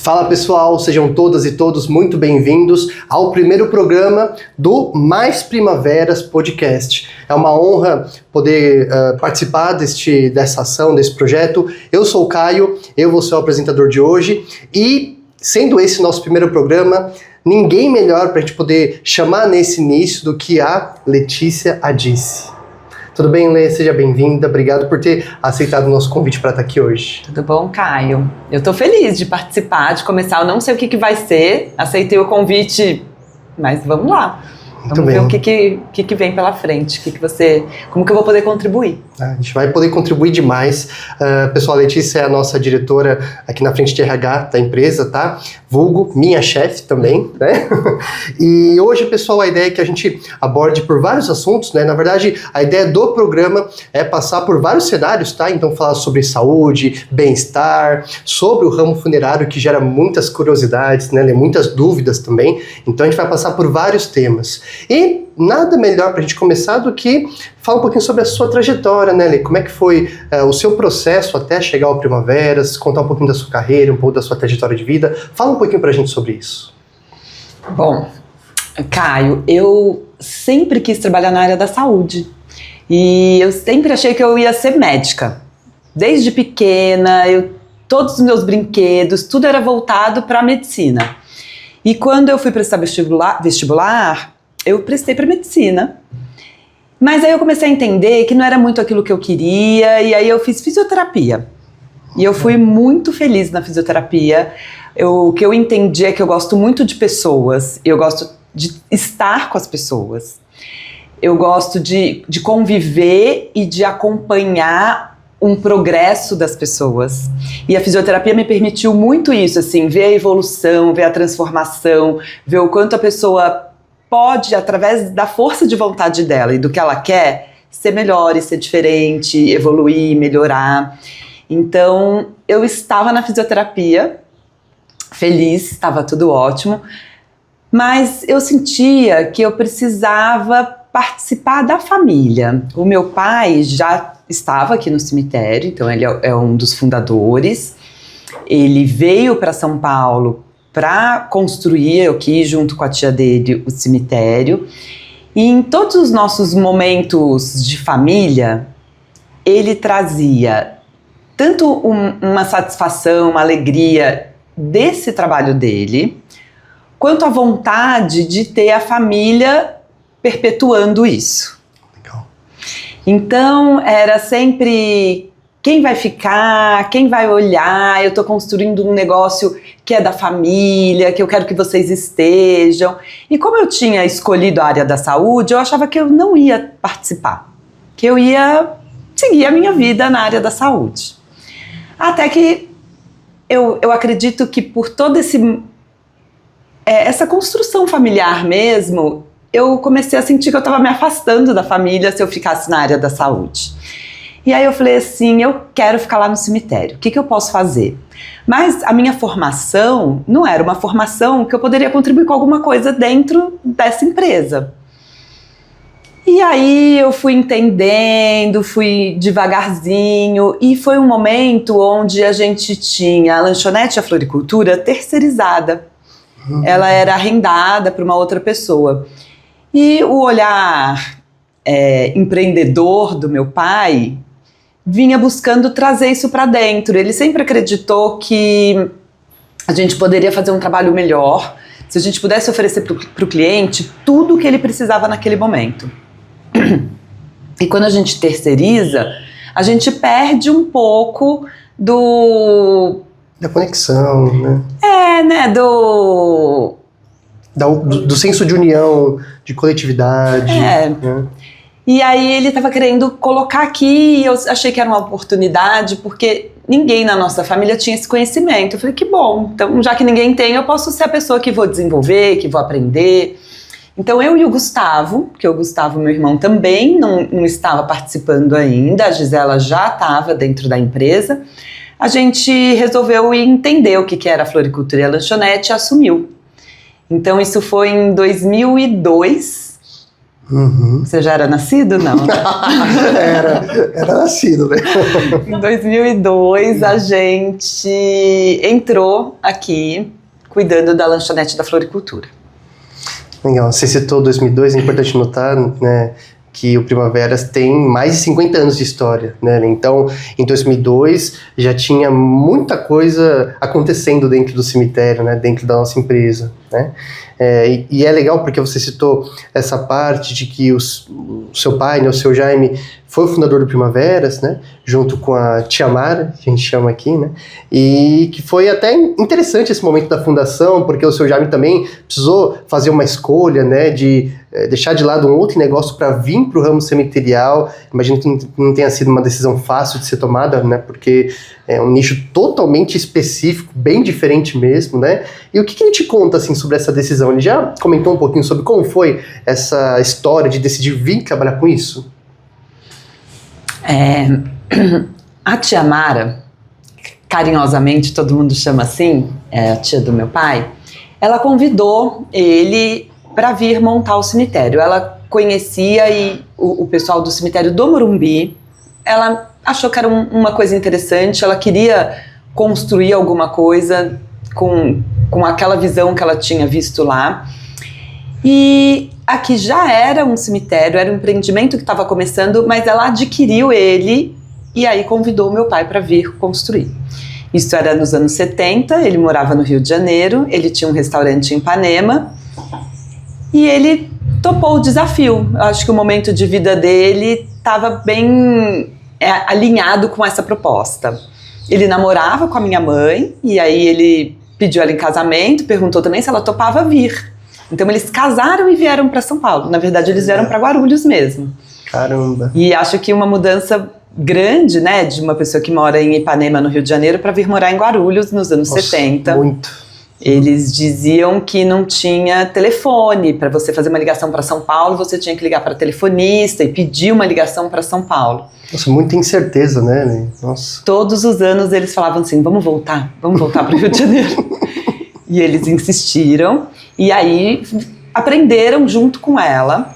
Fala pessoal, sejam todas e todos muito bem-vindos ao primeiro programa do Mais Primaveras Podcast. É uma honra poder participar dessa ação, desse projeto. Eu sou o Caio, eu vou ser o apresentador de hoje e, sendo esse nosso primeiro programa, ninguém melhor para a gente poder chamar nesse início do que a Letícia Adice. Tudo bem, Lê? Seja bem-vinda. Obrigado por ter aceitado o nosso convite para estar aqui hoje. Tudo bom, Caio? Eu tô feliz de participar, de começar. Eu não sei o que vai ser. Aceitei o convite, mas vamos lá. Vamos ver o que vem pela frente. Como que eu vou poder contribuir? A gente vai poder contribuir demais. Pessoal, a Letícia é a nossa diretora aqui na frente de RH da empresa, tá? Vulgo, minha chefe também, né? E hoje, pessoal, a ideia é que a gente aborde por vários assuntos, né? Na verdade, a ideia do programa é passar por vários cenários, tá? Então, falar sobre saúde, bem-estar, sobre o ramo funerário, que gera muitas curiosidades, né? Muitas dúvidas também. Então, a gente vai passar por vários temas. E nada melhor para a gente começar do que falar um pouquinho sobre a sua trajetória, né, Lê? Como é que foi o seu processo até chegar ao Primaveras, contar um pouquinho da sua carreira, um pouco da sua trajetória de vida. Fala um pouquinho para a gente sobre isso. Bom, Caio, eu sempre quis trabalhar na área da saúde e eu sempre achei que eu ia ser médica. Desde pequena, todos os meus brinquedos, tudo era voltado para a medicina. E quando eu fui prestar vestibular, eu prestei para medicina. Mas aí eu comecei a entender que não era muito aquilo que eu queria, e aí eu fiz fisioterapia. E eu fui muito feliz na fisioterapia. O que eu entendi é que eu gosto muito de pessoas, eu gosto de estar com as pessoas. Eu gosto de conviver e de acompanhar um progresso das pessoas. E a fisioterapia me permitiu muito isso, assim, ver a evolução, ver a transformação, ver o quanto a pessoa pode, através da força de vontade dela e do que ela quer, ser melhor e ser diferente, evoluir, melhorar. Então, eu estava na fisioterapia, feliz, estava tudo ótimo, mas eu sentia que eu precisava participar da família. O meu pai já estava aqui no cemitério, então ele é um dos fundadores. Ele veio para São Paulo para construir aqui, junto com a tia dele, o cemitério. E em todos os nossos momentos de família, ele trazia tanto uma satisfação, uma alegria desse trabalho dele, quanto a vontade de ter a família perpetuando isso. Legal. Então, era sempre quem vai ficar, quem vai olhar, eu estou construindo um negócio que é da família, que eu quero que vocês estejam. E como eu tinha escolhido a área da saúde, eu achava que eu não ia participar, que eu ia seguir a minha vida na área da saúde. Até que eu acredito que por toda essa construção familiar mesmo, eu comecei a sentir que eu estava me afastando da família se eu ficasse na área da saúde. E aí eu falei assim, eu quero ficar lá no cemitério, o que eu posso fazer? Mas a minha formação não era uma formação que eu poderia contribuir com alguma coisa dentro dessa empresa. E aí eu fui entendendo, fui devagarzinho, e foi um momento onde a gente tinha a lanchonete, a floricultura, terceirizada. Ela era arrendada para uma outra pessoa. E o olhar empreendedor do meu pai vinha buscando trazer isso para dentro. Ele sempre acreditou que a gente poderia fazer um trabalho melhor se a gente pudesse oferecer para o cliente tudo o que ele precisava naquele momento. E quando a gente terceiriza, a gente perde um pouco da conexão, né? Do senso de união, de coletividade. Né? E aí ele estava querendo colocar aqui, e eu achei que era uma oportunidade, porque ninguém na nossa família tinha esse conhecimento. Eu falei, que bom, então já que ninguém tem, eu posso ser a pessoa que vou desenvolver, que vou aprender. Então eu e o Gustavo, porque o Gustavo, meu irmão, também não estava participando ainda, a Gisela já estava dentro da empresa, a gente resolveu entender o que era a floricultura e a lanchonete e assumiu. Então isso foi em 2002, Uhum. Você já era nascido? Não, né? Era nascido, né? Em 2002, a gente entrou aqui cuidando da lanchonete da floricultura. Legal, você citou 2002, é importante notar, né, que o Primaveras tem mais de 50 anos de história, né? Então, em 2002, já tinha muita coisa acontecendo dentro do cemitério, né? Dentro da nossa empresa, né? E é legal porque você citou essa parte de que o seu pai, né, o seu Jaime, foi o fundador do Primaveras, né? Junto com a tia Mara, que a gente chama aqui, né? E que foi até interessante esse momento da fundação, porque o seu Jaime também precisou fazer uma escolha, né? De deixar de lado um outro negócio para vir para o ramo cemiterial. Imagino que não tenha sido uma decisão fácil de ser tomada, né? Porque é um nicho totalmente específico, bem diferente mesmo, né? E o que ele te conta, assim, sobre essa decisão? Ele já comentou um pouquinho sobre como foi essa história de decidir vir trabalhar com isso? A tia Mara, carinhosamente todo mundo chama assim, é a tia do meu pai, ela convidou ele para vir montar o cemitério. Ela conhecia o pessoal do cemitério do Morumbi, ela achou que era uma coisa interessante, ela queria construir alguma coisa com aquela visão que ela tinha visto lá. E aqui já era um cemitério, era um empreendimento que estava começando, mas ela adquiriu ele e aí convidou o meu pai para vir construir. Isso era nos anos 70, ele morava no Rio de Janeiro, ele tinha um restaurante em Ipanema e ele topou o desafio. Eu acho que o momento de vida dele estava bem alinhado com essa proposta. Ele namorava com a minha mãe e aí ele pediu ela em casamento, perguntou também se ela topava vir. Então eles casaram e vieram para São Paulo. Na verdade, eles vieram para Guarulhos mesmo. Caramba! E acho que uma mudança grande, né, de uma pessoa que mora em Ipanema, no Rio de Janeiro, para vir morar em Guarulhos nos anos 70. Muito! Eles diziam que não tinha telefone. Para você fazer uma ligação para São Paulo, você tinha que ligar para telefonista e pedir uma ligação para São Paulo. Nossa, muita incerteza, né? Nossa. Todos os anos eles falavam assim, vamos voltar para o Rio de Janeiro. E eles insistiram. E aí aprenderam junto com ela,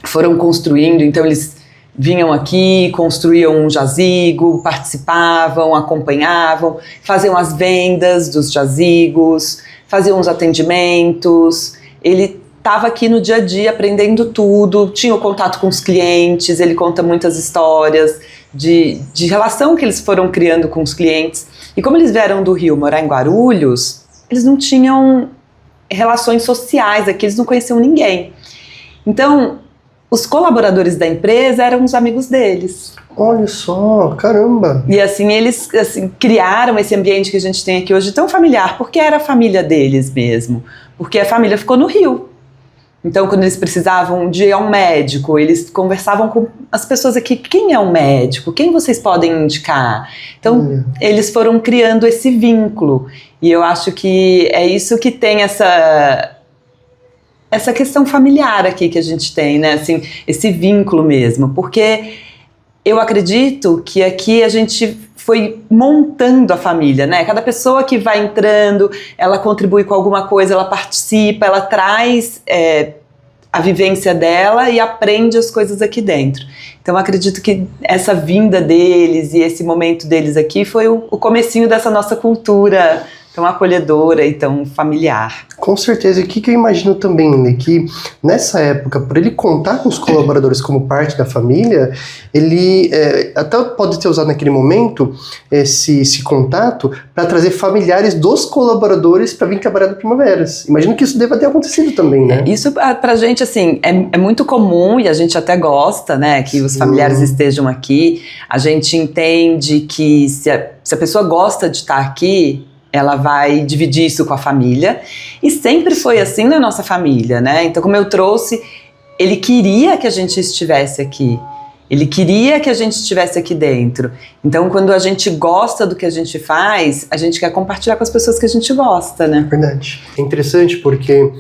foram construindo, então eles vinham aqui, construíam um jazigo, participavam, acompanhavam, faziam as vendas dos jazigos, faziam os atendimentos. Ele estava aqui no dia a dia aprendendo tudo, tinha o contato com os clientes, ele conta muitas histórias de relação que eles foram criando com os clientes. E como eles vieram do Rio morar em Guarulhos, eles não tinham relações sociais aqui, eles não conheciam ninguém. Então, os colaboradores da empresa eram os amigos deles. Olha só, caramba! E assim, eles criaram esse ambiente que a gente tem aqui hoje tão familiar, porque era a família deles mesmo, porque a família ficou no Rio. Então, quando eles precisavam de ir a um médico, eles conversavam com as pessoas aqui, quem é um médico? Quem vocês podem indicar? Então, eles foram criando esse vínculo. E eu acho que é isso que tem essa questão familiar aqui que a gente tem, né? Assim, esse vínculo mesmo. Porque eu acredito que aqui a gente foi montando a família, né? Cada pessoa que vai entrando, ela contribui com alguma coisa, ela participa, ela traz a vivência dela e aprende as coisas aqui dentro. Então eu acredito que essa vinda deles e esse momento deles aqui foi o comecinho dessa nossa cultura tão acolhedora e tão familiar. Com certeza. E o que eu imagino também, né, que nessa época, por ele contar com os colaboradores como parte da família, ele até pode ter usado naquele momento esse contato para trazer familiares dos colaboradores para vir trabalhar no Primaveras. Imagino que isso deva ter acontecido também, né? Isso pra gente, assim, é muito comum e a gente até gosta, né, que os familiares estejam aqui. A gente entende que se a pessoa gosta de estar aqui, ela vai dividir isso com a família, e sempre foi assim na nossa família, né? Então, como eu trouxe, ele queria que a gente estivesse aqui, ele queria que a gente estivesse aqui dentro. Então, quando a gente gosta do que a gente faz, a gente quer compartilhar com as pessoas que a gente gosta, né? Verdade. É interessante porque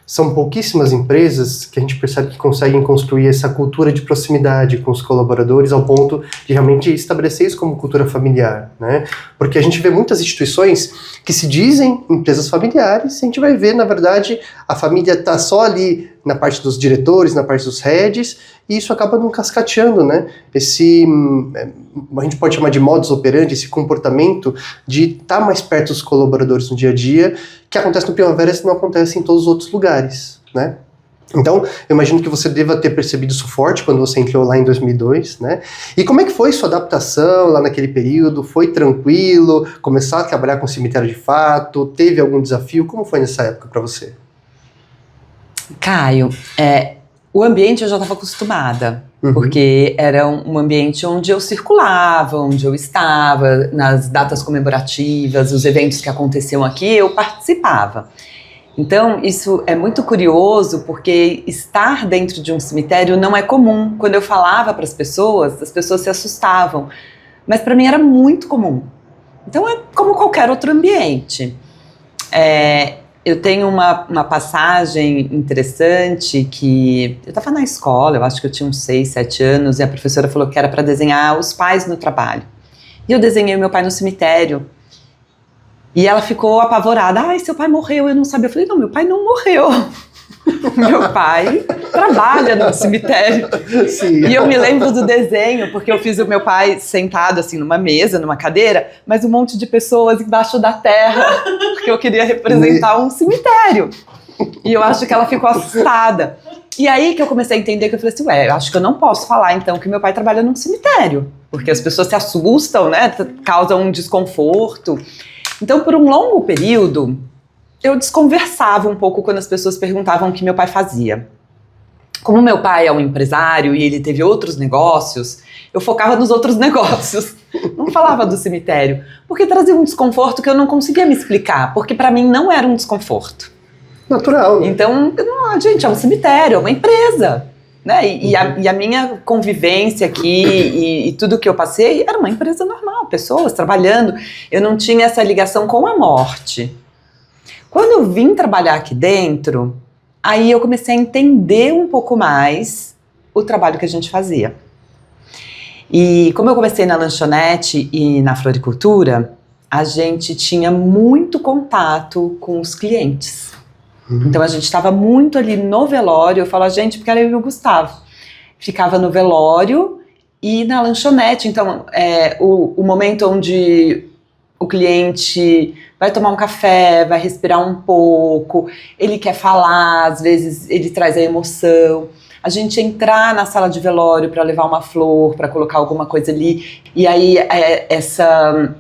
são pouquíssimas empresas que a gente percebe que conseguem construir essa cultura de proximidade com os colaboradores ao ponto de realmente estabelecer isso como cultura familiar, né? Porque a gente vê muitas instituições que se dizem empresas familiares e a gente vai ver, na verdade, a família está só ali na parte dos diretores, na parte dos heads, e isso acaba não cascateando, né? A gente pode chamar de modus operandi, esse comportamento de estar mais perto dos colaboradores no dia a dia, que acontece no Primavera e não acontece em todos os outros lugares, né? Então, eu imagino que você deva ter percebido isso forte quando você entrou lá em 2002, né? E como é que foi sua adaptação lá naquele período? Foi tranquilo? Começar a trabalhar com cemitério de fato? Teve algum desafio? Como foi nessa época para você? Caio, o ambiente eu já estava acostumada, porque era um ambiente onde eu circulava, onde eu estava, nas datas comemorativas, os eventos que aconteciam aqui, eu participava. Então, isso é muito curioso, porque estar dentro de um cemitério não é comum. Quando eu falava para as pessoas se assustavam. Mas para mim era muito comum. Então, é como qualquer outro ambiente. Eu tenho uma passagem interessante que... Eu estava na escola, eu acho que eu tinha uns 6, 7 anos, e a professora falou que era para desenhar os pais no trabalho. E eu desenhei o meu pai no cemitério. E ela ficou apavorada. Ai, seu pai morreu, eu não sabia. Eu falei, não, meu pai não morreu. Meu pai trabalha no cemitério. Sim. E eu me lembro do desenho, porque eu fiz o meu pai sentado assim numa mesa, numa cadeira, mas um monte de pessoas embaixo da terra, porque eu queria representar um cemitério. E eu acho que ela ficou assustada. E aí que eu comecei a entender, que eu falei assim, eu acho que eu não posso falar então que meu pai trabalha num cemitério, porque as pessoas se assustam, né, causam um desconforto. Então, por um longo período, eu desconversava um pouco quando as pessoas perguntavam o que meu pai fazia. Como meu pai é um empresário e ele teve outros negócios, eu focava nos outros negócios. Não falava do cemitério, porque trazia um desconforto que eu não conseguia me explicar, porque para mim não era um desconforto. Natural. Né? Então, gente, é um cemitério, é uma empresa. Né? E a minha convivência aqui e tudo que eu passei era uma empresa normal, pessoas trabalhando. Eu não tinha essa ligação com a morte. Quando eu vim trabalhar aqui dentro, aí eu comecei a entender um pouco mais o trabalho que a gente fazia. E como eu comecei na lanchonete e na floricultura, a gente tinha muito contato com os clientes. Então a gente estava muito ali no velório, eu falo a gente porque era eu e o Gustavo. Ficava no velório e na lanchonete, então o momento onde o cliente vai tomar um café, vai respirar um pouco, ele quer falar, às vezes ele traz a emoção. A gente entrar na sala de velório para levar uma flor, para colocar alguma coisa ali, e aí essa...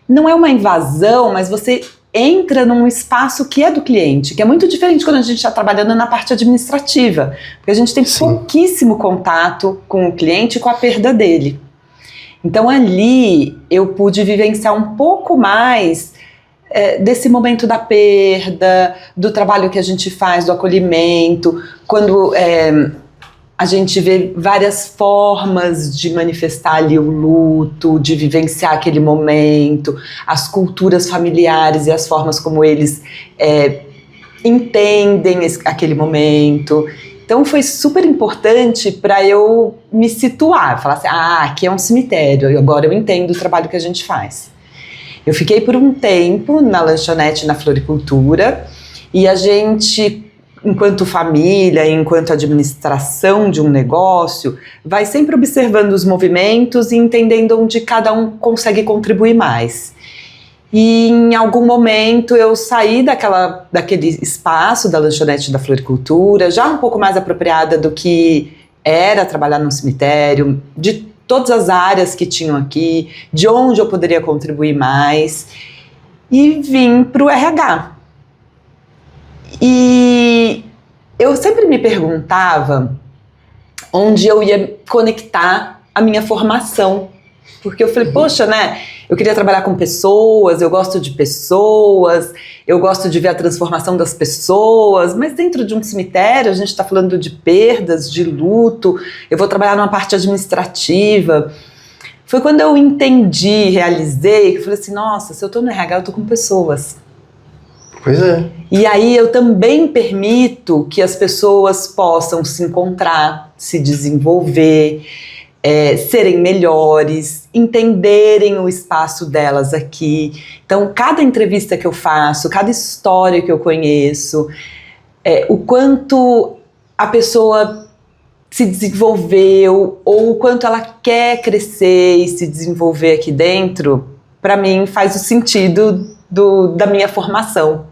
Não é uma invasão, mas você entra num espaço que é do cliente, que é muito diferente quando a gente está trabalhando na parte administrativa, porque a gente tem pouquíssimo contato com o cliente e com a perda dele. Então ali eu pude vivenciar um pouco mais desse momento da perda, do trabalho que a gente faz, do acolhimento, quando a gente vê várias formas de manifestar ali o luto, de vivenciar aquele momento, as culturas familiares e as formas como eles entendem aquele momento. Então foi super importante para eu me situar, falar assim, aqui é um cemitério, agora eu entendo o trabalho que a gente faz. Eu fiquei por um tempo na lanchonete na floricultura e a gente, enquanto família, enquanto administração de um negócio, vai sempre observando os movimentos e entendendo onde cada um consegue contribuir mais. E em algum momento eu saí daquele espaço da lanchonete da floricultura, já um pouco mais apropriada do que era trabalhar num cemitério, de todas as áreas que tinham aqui, de onde eu poderia contribuir mais, e vim para o RH. E eu sempre me perguntava onde eu ia conectar a minha formação, porque eu falei, poxa, né, eu queria trabalhar com pessoas, eu gosto de pessoas, eu gosto de ver a transformação das pessoas, mas dentro de um cemitério a gente está falando de perdas, de luto, eu vou trabalhar numa parte administrativa. Foi quando eu entendi, realizei, que eu falei assim, nossa, se eu estou no RH, eu estou com pessoas. Pois é. E aí eu também permito que as pessoas possam se encontrar, se desenvolver, serem melhores, entenderem o espaço delas aqui. Então, cada entrevista que eu faço, cada história que eu conheço, o quanto a pessoa se desenvolveu ou o quanto ela quer crescer e se desenvolver aqui dentro, para mim faz o sentido da minha formação,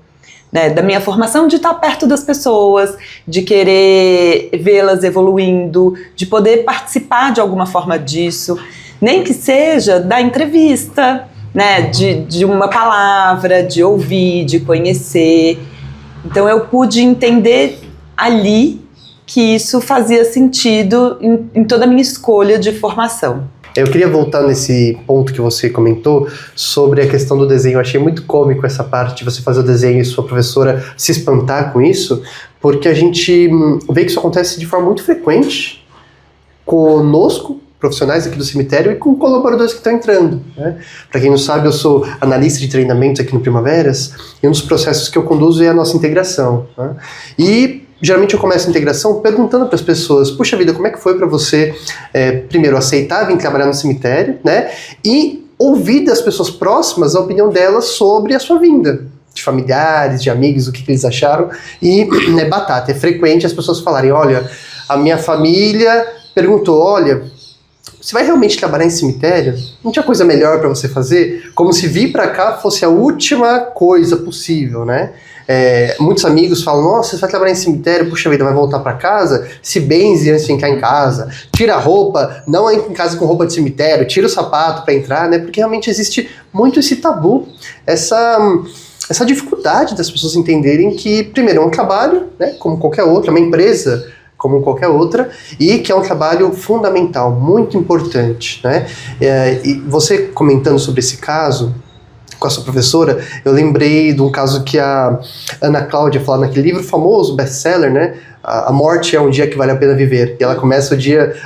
né? Da minha formação de estar perto das pessoas, de querer vê-las evoluindo, de poder participar de alguma forma disso, nem que seja da entrevista, né? De uma palavra, de ouvir, de conhecer. Então eu pude entender ali que isso fazia sentido em toda a minha escolha de formação. Eu queria voltar nesse ponto que você comentou sobre a questão do desenho. Eu achei muito cômico essa parte de você fazer o desenho e sua professora se espantar com isso, porque a gente vê que isso acontece de forma muito frequente conosco, profissionais aqui do cemitério, e com colaboradores que estão entrando, né? Para quem não sabe, eu sou analista de treinamentos aqui no Primaveras, e um dos processos que eu conduzo é a nossa integração, né? E geralmente eu começo a integração perguntando para as pessoas: puxa vida, como é que foi para você, primeiro, aceitar vir trabalhar no cemitério, né? E ouvir das pessoas próximas a opinião delas sobre a sua vinda, de familiares, de amigos, o que eles acharam. E batata, é frequente as pessoas falarem: olha, a minha família perguntou, olha, você vai realmente trabalhar em cemitério? Não tinha coisa melhor para você fazer? Como se vir para cá fosse a última coisa possível, né? Muitos amigos falam: nossa, você vai trabalhar em cemitério, puxa vida, vai voltar para casa? Se benze antes de entrar em casa. Tira a roupa, não entra em casa com roupa de cemitério, tira o sapato para entrar, né? Porque realmente existe muito esse tabu, essa dificuldade das pessoas entenderem que, primeiro, é um trabalho, né, como qualquer outro, é uma empresa como qualquer outra, e que é um trabalho fundamental, muito importante, né? E você comentando sobre esse caso com a sua professora, eu lembrei de um caso que a Ana Cláudia fala naquele livro famoso, best-seller, né? A morte é um dia que vale a pena viver. E ela começa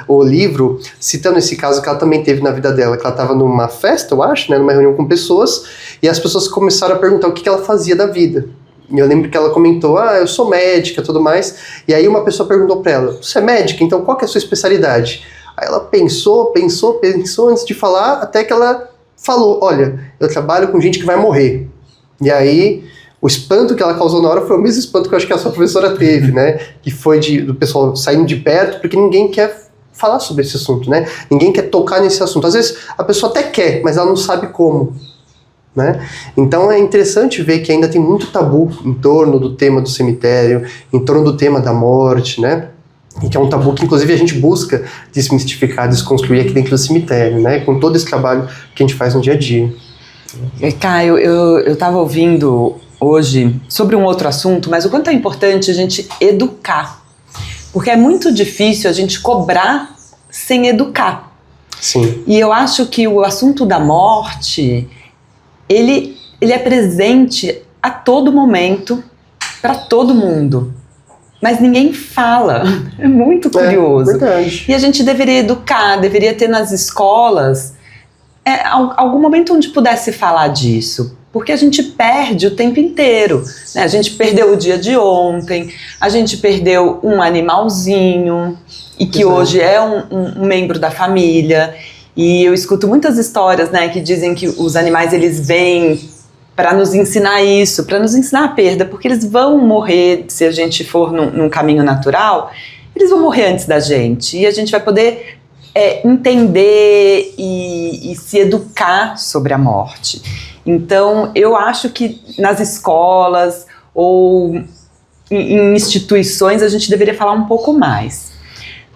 o livro citando esse caso que ela também teve na vida dela, que ela estava numa festa, eu acho, né, numa reunião com pessoas, e as pessoas começaram a perguntar o que ela fazia da vida. E eu lembro que ela comentou: eu sou médica e tudo mais. E aí uma pessoa perguntou para ela: você é médica? Então qual que é a sua especialidade? Aí ela pensou antes de falar, até que ela falou: olha, eu trabalho com gente que vai morrer. E aí o espanto que ela causou na hora foi o mesmo espanto que eu acho que a sua professora teve, né? Que foi do pessoal saindo de perto, porque ninguém quer falar sobre esse assunto, né? Ninguém quer tocar nesse assunto. Às vezes a pessoa até quer, mas ela não sabe como, né? Então é interessante ver que ainda tem muito tabu em torno do tema do cemitério, em torno do tema da morte, né? E que é um tabu que inclusive a gente busca desmistificar, desconstruir aqui dentro do cemitério, né? Com todo esse trabalho que a gente faz no dia a dia. Caio, eu estava ouvindo hoje sobre um outro assunto, mas o quanto é importante a gente educar, porque é muito difícil a gente cobrar sem educar. Sim. E eu acho que o assunto da morte, ele é presente a todo momento, para todo mundo. Mas ninguém fala. É muito curioso. Verdade. E a gente deveria educar, deveria ter nas escolas algum momento onde pudesse falar disso. Porque a gente perde o tempo inteiro, né? A gente perdeu o dia de ontem, a gente perdeu um animalzinho, e que hoje é um membro da família. E eu escuto muitas histórias, né, que dizem que os animais, eles vêm para nos ensinar isso, para nos ensinar a perda, porque eles vão morrer, se a gente for num caminho natural, eles vão morrer antes da gente, e a gente vai poder entender e se educar sobre a morte. Então, eu acho que nas escolas ou em instituições a gente deveria falar um pouco mais.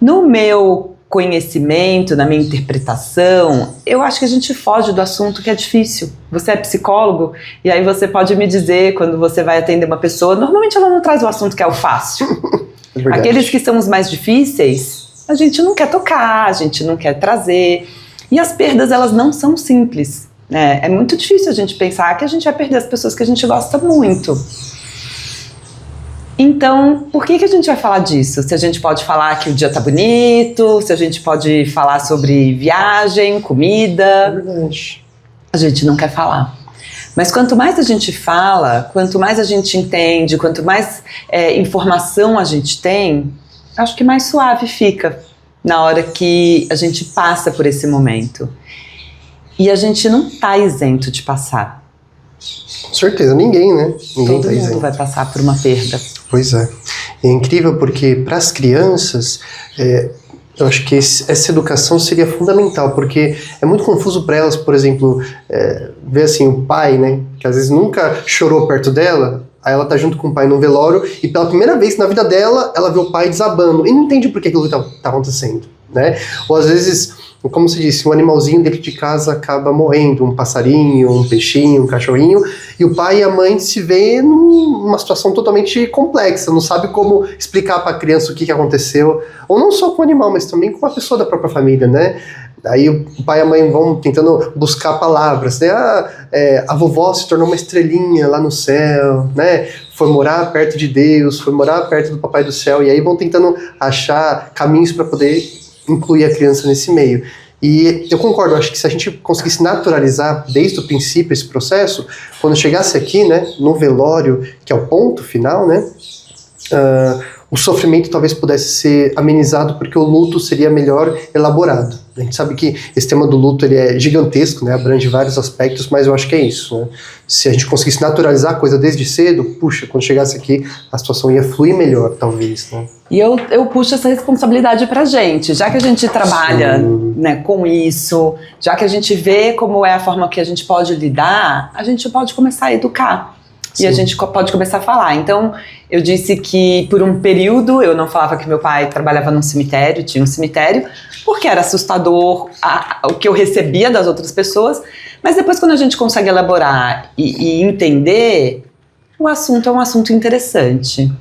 No meu conhecimento, na minha interpretação, eu acho que a gente foge do assunto que é difícil. Você é psicólogo, e aí você pode me dizer, quando você vai atender uma pessoa, normalmente ela não traz o assunto que é o fácil. É aqueles que são os mais difíceis, a gente não quer tocar, a gente não quer trazer. E as perdas, elas não são simples, né? É muito difícil a gente pensar que a gente vai perder as pessoas que a gente gosta muito. Então, por que a gente vai falar disso? Se a gente pode falar que o dia tá bonito, se a gente pode falar sobre viagem, comida... É verdade. A gente não quer falar. Mas quanto mais a gente fala, quanto mais a gente entende, quanto mais informação a gente tem, acho que mais suave fica na hora que a gente passa por esse momento. E a gente não tá isento de passar. Com certeza, ninguém, né? Ninguém Todo mundo vai passar por uma perda. Pois é. É incrível porque para as crianças, eu acho que essa educação seria fundamental, porque é muito confuso para elas, por exemplo, ver assim, o pai, né, que às vezes nunca chorou perto dela, aí ela tá junto com o pai no velório e pela primeira vez na vida dela, ela vê o pai desabando e não entende por que aquilo tá acontecendo, né? Ou às vezes, como se disse, um animalzinho dentro de casa acaba morrendo, um passarinho, um peixinho, um cachorrinho, e o pai e a mãe se vê numa situação totalmente complexa, não sabe como explicar para a criança o que aconteceu, ou não só com o animal, mas também com a pessoa da própria família, né? Aí o pai e a mãe vão tentando buscar palavras, né? A vovó se tornou uma estrelinha lá no céu, né? Foi morar perto de Deus, foi morar perto do Papai do Céu, e aí vão tentando achar caminhos para poder incluir a criança nesse meio. E eu concordo, acho que se a gente conseguisse naturalizar desde o princípio esse processo, quando chegasse aqui, né, no velório, que é o ponto final, né, o sofrimento talvez pudesse ser amenizado porque o luto seria melhor elaborado. A gente sabe que esse tema do luto ele é gigantesco, né, abrange vários aspectos, mas eu acho que é isso, né? Se a gente conseguisse naturalizar a coisa desde cedo, puxa, quando chegasse aqui a situação ia fluir melhor, talvez, né? E eu puxo essa responsabilidade pra gente, já que a gente trabalha, né, com isso, já que a gente vê como é a forma que a gente pode lidar, a gente pode começar a educar. Sim. E a gente pode começar a falar. Então, eu disse que por um período eu não falava que meu pai trabalhava num cemitério, tinha um cemitério, porque era assustador o que eu recebia das outras pessoas, mas depois quando a gente consegue elaborar e entender, o assunto é um assunto interessante.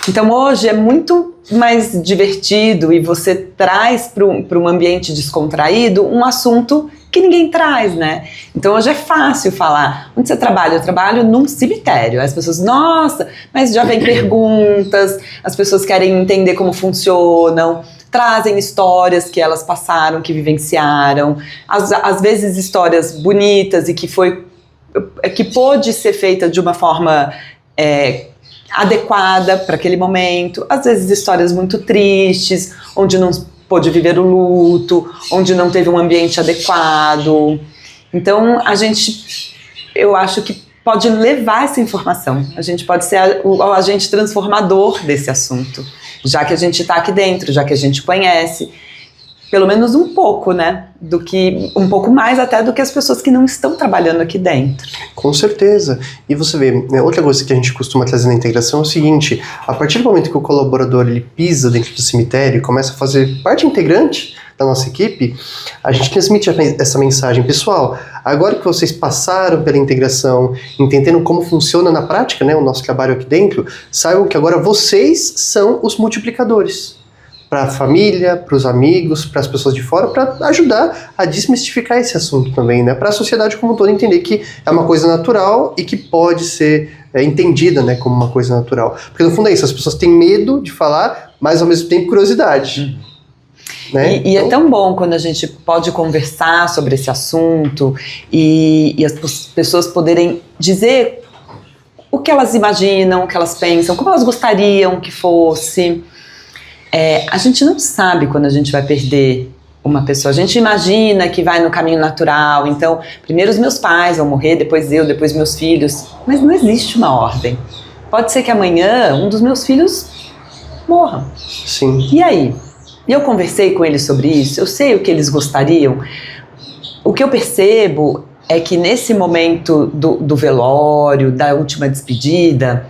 Então hoje é muito mais divertido e você traz para um ambiente descontraído um assunto que ninguém traz, né? Então hoje é fácil falar. Onde você trabalha? Eu trabalho num cemitério. As pessoas, nossa, mas já vem perguntas, as pessoas querem entender como funcionam, trazem histórias que elas passaram, que vivenciaram, às vezes histórias bonitas e que pôde ser feita de uma forma adequada para aquele momento, às vezes histórias muito tristes, onde não pôde viver o luto, onde não teve um ambiente adequado. Então eu acho que pode levar essa informação, a gente pode ser o agente transformador desse assunto, já que a gente está aqui dentro, já que a gente conhece, pelo menos um pouco, né? Um pouco mais até do que as pessoas que não estão trabalhando aqui dentro. Com certeza. E você vê, né, outra coisa que a gente costuma trazer na integração é o seguinte: a partir do momento que o colaborador ele pisa dentro do cemitério e começa a fazer parte integrante da nossa equipe, a gente transmite essa mensagem. Pessoal, agora que vocês passaram pela integração, entendendo como funciona na prática, né, o nosso trabalho aqui dentro, saibam que agora vocês são os multiplicadores. Para a família, para os amigos, para as pessoas de fora, para ajudar a desmistificar esse assunto também, né? Para a sociedade como um todo entender que é uma coisa natural e que pode ser entendida, né, como uma coisa natural. Porque no fundo é isso, as pessoas têm medo de falar, mas ao mesmo tempo curiosidade. Né? E é tão bom quando a gente pode conversar sobre esse assunto e as pessoas poderem dizer o que elas imaginam, o que elas pensam, como elas gostariam que fosse. A gente não sabe quando a gente vai perder uma pessoa. A gente imagina que vai no caminho natural. Então, primeiro os meus pais vão morrer, depois eu, depois meus filhos. Mas não existe uma ordem. Pode ser que amanhã um dos meus filhos morra. Sim. E aí? Eu conversei com eles sobre isso, eu sei o que eles gostariam. O que eu percebo é que nesse momento do velório, da última despedida,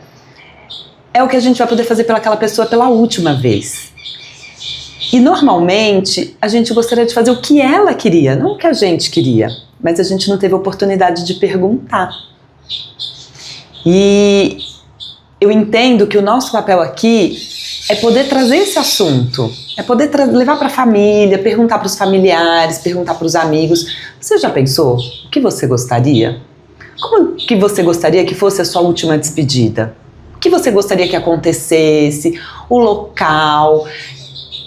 é o que a gente vai poder fazer pelaquela pessoa pela última vez. E normalmente a gente gostaria de fazer o que ela queria, não o que a gente queria, mas a gente não teve a oportunidade de perguntar. E eu entendo que o nosso papel aqui é poder trazer esse assunto, é poder levar para a família, perguntar para os familiares, perguntar para os amigos. Você já pensou o que você gostaria? Como que você gostaria que fosse a sua última despedida? O que você gostaria que acontecesse? O local?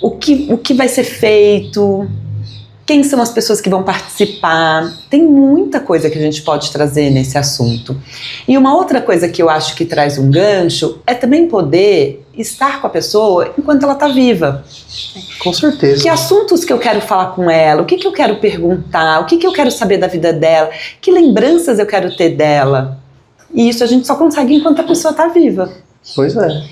O que vai ser feito? Quem são as pessoas que vão participar? Tem muita coisa que a gente pode trazer nesse assunto. E uma outra coisa que eu acho que traz um gancho é também poder estar com a pessoa enquanto ela está viva. Com certeza. Que assuntos que eu quero falar com ela? O que eu quero perguntar? O que eu quero saber da vida dela? Que lembranças eu quero ter dela? E isso a gente só consegue enquanto a pessoa está viva. Pois é.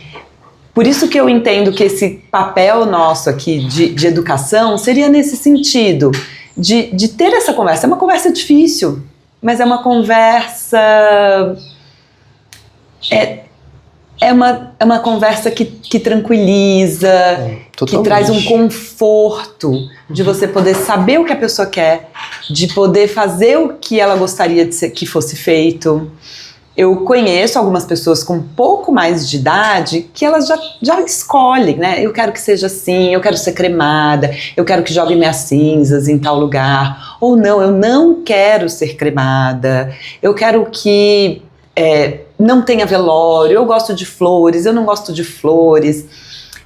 Por isso que eu entendo que esse papel nosso aqui de educação seria nesse sentido, de ter essa conversa. É uma conversa difícil, mas é uma conversa... É uma conversa que tranquiliza, que traz um conforto de você poder saber o que a pessoa quer, de poder fazer o que ela gostaria que fosse feito. Eu conheço algumas pessoas com um pouco mais de idade que elas já escolhem, né? Eu quero que seja assim, eu quero ser cremada, eu quero que jogue minhas cinzas em tal lugar. Ou não, eu não quero ser cremada, eu quero que não tenha velório, eu gosto de flores, eu não gosto de flores.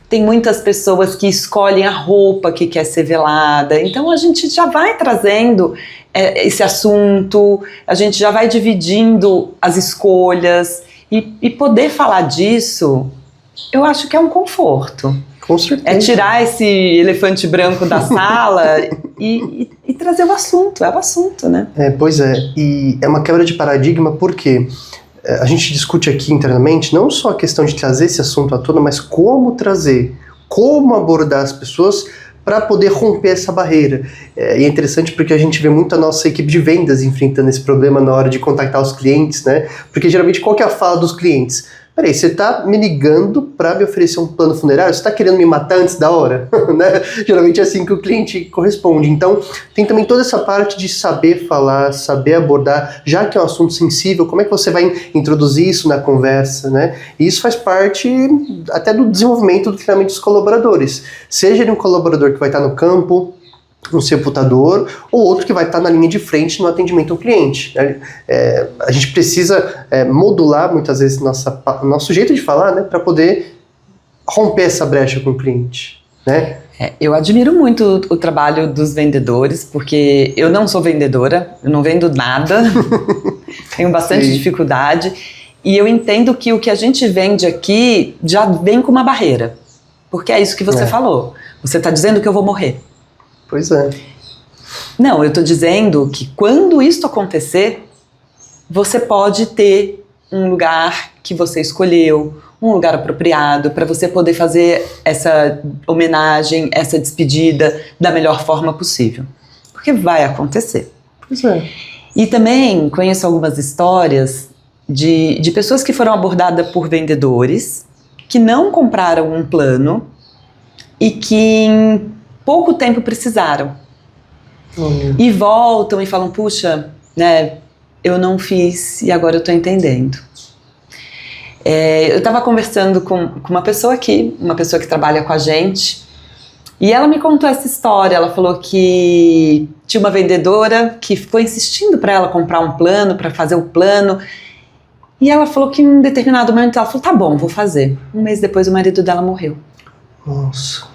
Tem muitas pessoas que escolhem a roupa que quer ser velada. Então a gente já vai trazendo esse assunto, a gente já vai dividindo as escolhas e poder falar disso, eu acho que é um conforto. Com certeza. É tirar esse elefante branco da sala e trazer o assunto, é o assunto, né? Pois é, e é uma quebra de paradigma porque a gente discute aqui internamente não só a questão de trazer esse assunto à tona, mas como trazer, como abordar as pessoas para poder romper essa barreira. E é interessante porque a gente vê muito a nossa equipe de vendas enfrentando esse problema na hora de contactar os clientes, né? Porque geralmente qual que é a fala dos clientes? Peraí, você tá me ligando para me oferecer um plano funerário? Você tá querendo me matar antes da hora? Né? Geralmente é assim que o cliente corresponde. Então, tem também toda essa parte de saber falar, saber abordar, já que é um assunto sensível, como é que você vai introduzir isso na conversa, né? E isso faz parte até do desenvolvimento do treinamento dos colaboradores. Seja ele um colaborador que vai estar no campo, um sepultador, ou outro que vai estar na linha de frente no atendimento ao cliente. A gente precisa modular muitas vezes nosso jeito de falar, né, para poder romper essa brecha com o cliente, né? Eu admiro muito o trabalho dos vendedores, porque eu não sou vendedora, eu não vendo nada, tenho bastante dificuldade, e eu entendo que o que a gente vende aqui já vem com uma barreira, porque é isso que você falou, você está dizendo que eu vou morrer. Pois é. Não, eu estou dizendo que quando isso acontecer, você pode ter um lugar que você escolheu, um lugar apropriado para você poder fazer essa homenagem, essa despedida da melhor forma possível. Porque vai acontecer. Pois é. E também conheço algumas histórias de pessoas que foram abordadas por vendedores, que não compraram um plano e que em pouco tempo precisaram. E voltam e falam, puxa, né, eu não fiz e agora eu estou entendendo. Eu estava conversando com uma pessoa aqui, uma pessoa que trabalha com a gente, e ela me contou essa história. Ela falou que tinha uma vendedora que ficou insistindo para ela comprar um plano, para fazer o plano, e ela falou que em um determinado momento ela falou, tá bom, vou fazer. Um mês depois o marido dela morreu. Nossa.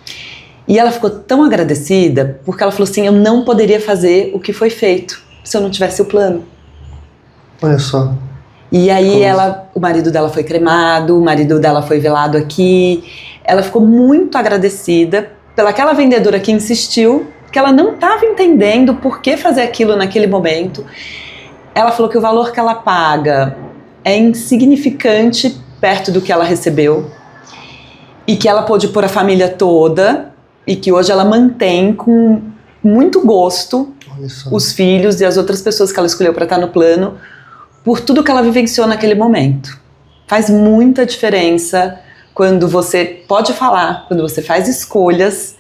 E ela ficou tão agradecida, porque ela falou assim, eu não poderia fazer o que foi feito se eu não tivesse o plano. Olha só. E aí o marido dela foi cremado, o marido dela foi velado aqui. Ela ficou muito agradecida pelaquela vendedora que insistiu, que ela não estava entendendo por que fazer aquilo naquele momento. Ela falou que o valor que ela paga é insignificante perto do que ela recebeu e que ela pôde pôr a família toda e que hoje ela mantém com muito gosto os filhos e as outras pessoas que ela escolheu para estar no plano por tudo que ela vivenciou naquele momento. Faz muita diferença quando você pode falar, quando você faz escolhas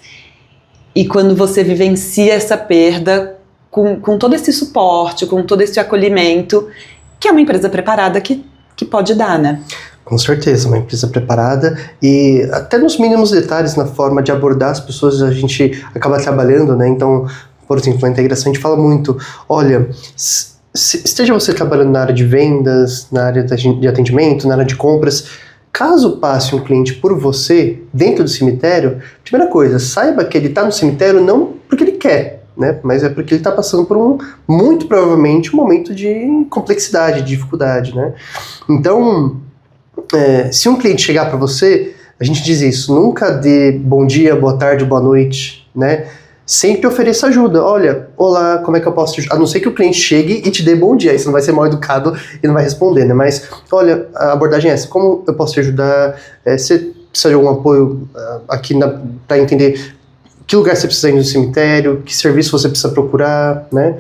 e quando você vivencia essa perda com todo esse suporte, com todo esse acolhimento que é uma empresa preparada que pode dar, né? Com certeza, uma empresa preparada e até nos mínimos detalhes na forma de abordar as pessoas a gente acaba trabalhando, né? Então, por exemplo, na integração a gente fala muito, olha, esteja você trabalhando na área de vendas, na área de atendimento, na área de compras, caso passe um cliente por você dentro do cemitério, primeira coisa, saiba que ele está no cemitério não porque ele quer, né? Mas é porque ele está passando por muito provavelmente um momento de complexidade, de dificuldade, né? Então, se um cliente chegar para você, a gente diz isso, nunca dê bom dia, boa tarde, boa noite, né? sempre ofereça ajuda. Olha, olá, como é que eu posso te ajudar? A não ser que o cliente chegue e te dê bom dia, aí você não vai ser mal educado e não vai responder, né? Mas, olha, a abordagem é essa, como eu posso te ajudar? Você precisa de algum apoio aqui para entender que lugar você precisa ir no cemitério, que serviço você precisa procurar, né?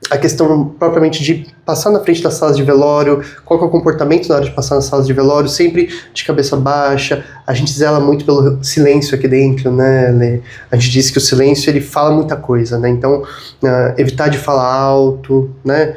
A questão propriamente de passar na frente das salas de velório, qual que é o comportamento na hora de passar nas salas de velório, sempre de cabeça baixa. A gente zela muito pelo silêncio aqui dentro, né? A gente diz que o silêncio, ele fala muita coisa, né? Então, evitar de falar alto, né?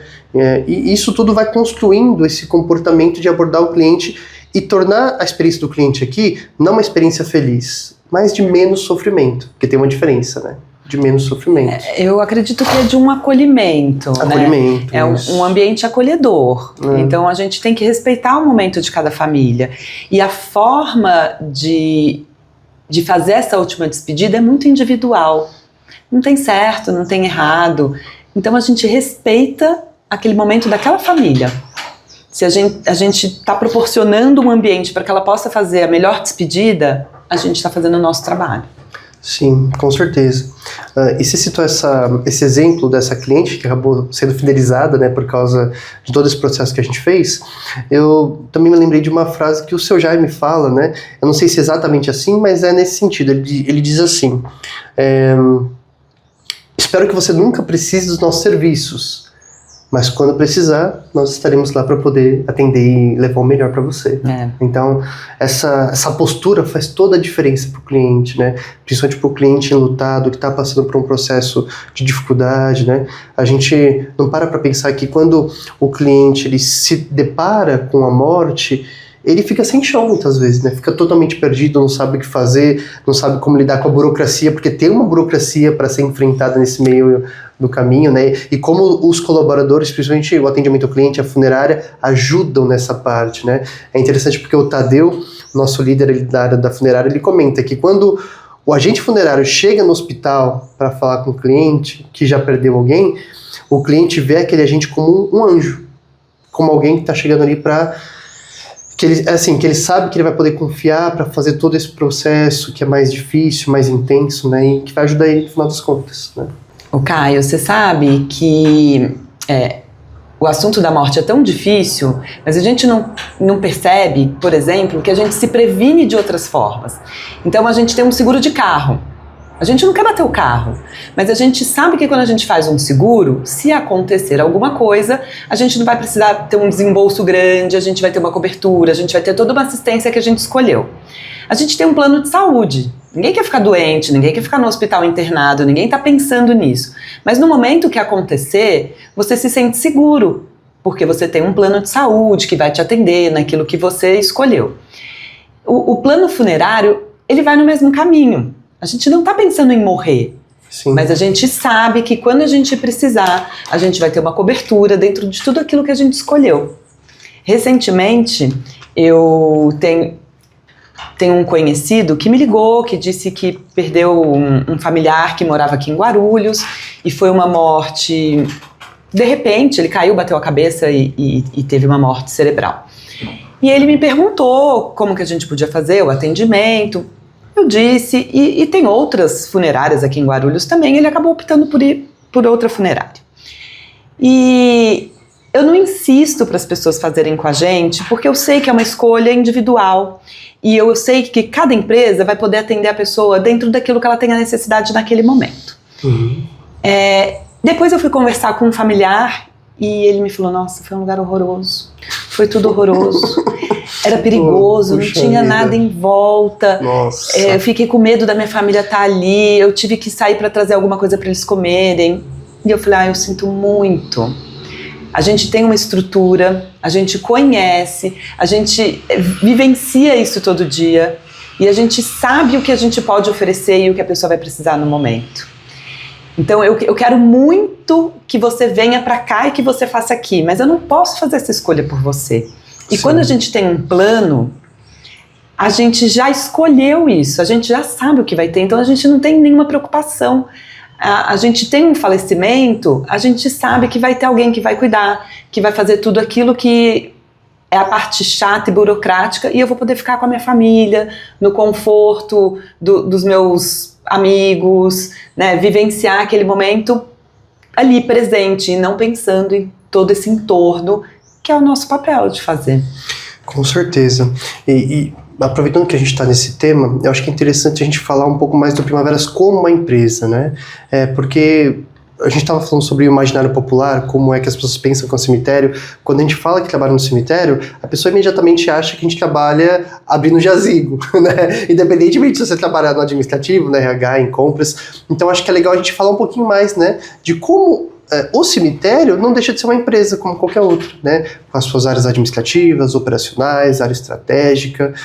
E isso tudo vai construindo esse comportamento de abordar o cliente e tornar a experiência do cliente aqui não uma experiência feliz, mas de menos sofrimento, porque tem uma diferença, né? De menos sofrimento. Eu acredito que é de um acolhimento, Acolhimento, né? É um ambiente acolhedor. Então a gente tem que respeitar o momento de cada família. E a forma de fazer essa última despedida é muito individual. Não tem certo, não tem errado. Então a gente respeita aquele momento daquela família. Se a gente está proporcionando um ambiente para que ela possa fazer a melhor despedida, a gente está fazendo o nosso trabalho. Sim, com certeza. E você citou esse exemplo dessa cliente que acabou sendo fidelizada, né, por causa de todo esse processo que a gente fez. Eu também me lembrei de uma frase que o seu Jaime fala, né? Eu não sei se é exatamente assim, mas é nesse sentido. Ele diz assim: espero que você nunca precise dos nossos serviços, mas quando precisar, nós estaremos lá para poder atender e levar o melhor para você. Então, essa postura faz toda a diferença para o cliente, né? Principalmente para o cliente enlutado, que está passando por um processo de dificuldade, né? A gente não para pensar que quando o cliente ele se depara com a morte, ele fica sem chão muitas vezes, né? Fica totalmente perdido, não sabe o que fazer, não sabe como lidar com a burocracia, porque tem uma burocracia para ser enfrentada nesse meio do caminho, né? E como os colaboradores, principalmente o atendimento ao cliente, a funerária, ajudam nessa parte, né? É interessante porque o Tadeu, nosso líder da área da funerária, ele comenta que quando o agente funerário chega no hospital para falar com o cliente que já perdeu alguém, o cliente vê aquele agente como um anjo, como alguém que está chegando ali para que ele sabe que ele vai poder confiar para fazer todo esse processo que é mais difícil, mais intenso, né, e que vai ajudar ele no final das contas, né. O Caio, você sabe que o assunto da morte é tão difícil, mas a gente não percebe, por exemplo, que a gente se previne de outras formas. Então a gente tem um seguro de carro. A gente não quer bater o carro, mas a gente sabe que quando a gente faz um seguro, se acontecer alguma coisa, a gente não vai precisar ter um desembolso grande, a gente vai ter uma cobertura, a gente vai ter toda uma assistência que a gente escolheu. A gente tem um plano de saúde. Ninguém quer ficar doente, ninguém quer ficar no hospital internado, ninguém está pensando nisso. Mas no momento que acontecer, você se sente seguro, porque você tem um plano de saúde que vai te atender naquilo que você escolheu. O plano funerário, ele vai no mesmo caminho. A gente não está pensando em morrer, Sim. Mas a gente sabe que quando a gente precisar, a gente vai ter uma cobertura dentro de tudo aquilo que a gente escolheu. Recentemente, eu tenho um conhecido que me ligou, que disse que perdeu um familiar que morava aqui em Guarulhos e foi uma morte, de repente, ele caiu, bateu a cabeça e teve uma morte cerebral. E ele me perguntou como que a gente podia fazer o atendimento. Eu disse, e tem outras funerárias aqui em Guarulhos também, ele acabou optando por ir por outra funerária. E eu não insisto para as pessoas fazerem com a gente, porque eu sei que é uma escolha individual. E eu sei que cada empresa vai poder atender a pessoa dentro daquilo que ela tem a necessidade naquele momento. Uhum. Depois eu fui conversar com um familiar e ele me falou, nossa, foi um lugar horroroso. Foi tudo horroroso. Era perigoso, não tinha nada em volta. Nossa. Eu fiquei com medo da minha família estar ali. Eu tive que sair para trazer alguma coisa para eles comerem. E eu falei, eu sinto muito. A gente tem uma estrutura, a gente conhece, a gente vivencia isso todo dia e a gente sabe o que a gente pode oferecer e o que a pessoa vai precisar no momento. Então eu quero muito que você venha para cá e que você faça aqui, mas eu não posso fazer essa escolha por você. E Sim. Quando a gente tem um plano, a gente já escolheu isso, a gente já sabe o que vai ter, então a gente não tem nenhuma preocupação. A gente tem um falecimento, a gente sabe que vai ter alguém que vai cuidar, que vai fazer tudo aquilo que é a parte chata e burocrática, e eu vou poder ficar com a minha família, no conforto dos meus amigos, né? Vivenciar aquele momento ali presente e não pensando em todo esse entorno, que é o nosso papel de fazer. Com certeza. E aproveitando que a gente está nesse tema, eu acho que é interessante a gente falar um pouco mais do Primaveras como uma empresa, né? Porque a gente estava falando sobre o imaginário popular, como é que as pessoas pensam com o cemitério. Quando a gente fala que trabalha no cemitério, a pessoa imediatamente acha que a gente trabalha abrindo jazigo, né? Independentemente se você trabalhar no administrativo, no RH, em compras. Então acho que é legal a gente falar um pouquinho mais, né, de como o cemitério não deixa de ser uma empresa como qualquer outra, né? Com as suas áreas administrativas, operacionais, área estratégica,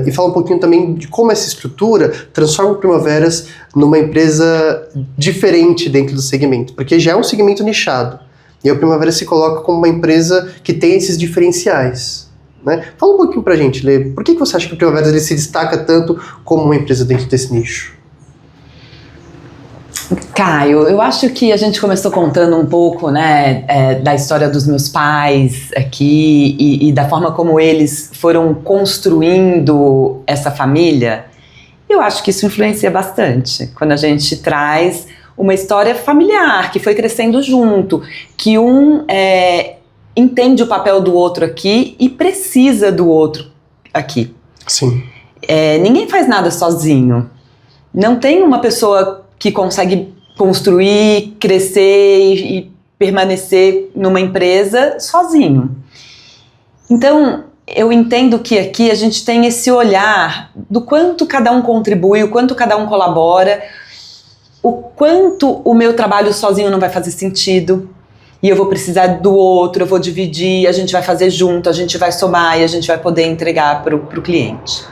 e falar um pouquinho também de como essa estrutura transforma o Primaveras numa empresa diferente dentro do segmento, porque já é um segmento nichado, e o Primaveras se coloca como uma empresa que tem esses diferenciais, né? Fala um pouquinho pra gente, Lê, por que você acha que o Primaveras ele se destaca tanto como uma empresa dentro desse nicho? Caio, eu acho que a gente começou contando um pouco, né, da história dos meus pais aqui e da forma como eles foram construindo essa família. Eu acho que isso influencia bastante quando a gente traz uma história familiar que foi crescendo junto, que um entende o papel do outro aqui e precisa do outro aqui. Sim. Ninguém faz nada sozinho. Não tem uma pessoa que consegue construir, crescer e permanecer numa empresa sozinho. Então, eu entendo que aqui a gente tem esse olhar do quanto cada um contribui, o quanto cada um colabora, o quanto o meu trabalho sozinho não vai fazer sentido e eu vou precisar do outro, eu vou dividir, a gente vai fazer junto, a gente vai somar e a gente vai poder entregar para o cliente.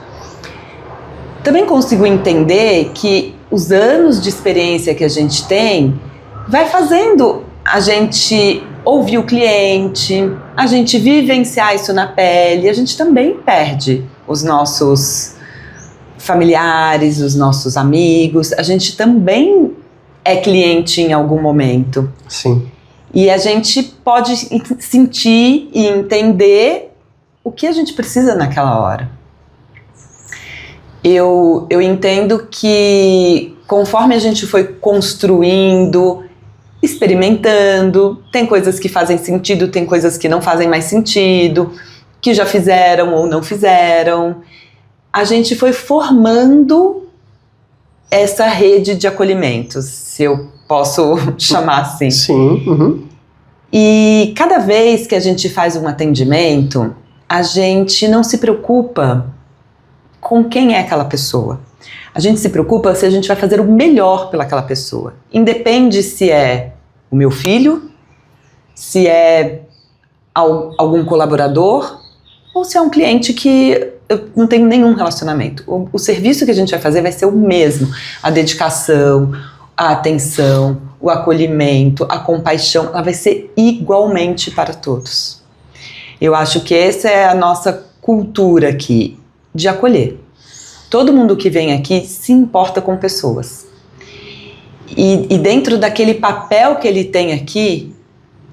Também consigo entender que os anos de experiência que a gente tem vai fazendo a gente ouvir o cliente, a gente vivenciar isso na pele, a gente também perde os nossos familiares, os nossos amigos, a gente também é cliente em algum momento. Sim. E a gente pode sentir e entender o que a gente precisa naquela hora. Eu entendo que conforme a gente foi construindo, experimentando, tem coisas que fazem sentido, tem coisas que não fazem mais sentido, que já fizeram ou não fizeram, a gente foi formando essa rede de acolhimentos, se eu posso chamar assim. Sim. Uhum. E cada vez que a gente faz um atendimento, a gente não se preocupa com quem é aquela pessoa. A gente se preocupa se a gente vai fazer o melhor pelaquela pessoa. Independe se é o meu filho, se é algum colaborador ou se é um cliente que eu não tenho nenhum relacionamento. O serviço que a gente vai fazer vai ser o mesmo. A dedicação, a atenção, o acolhimento, a compaixão, ela vai ser igualmente para todos. Eu acho que essa é a nossa cultura aqui, de acolher. Todo mundo que vem aqui se importa com pessoas. E dentro daquele papel que ele tem aqui,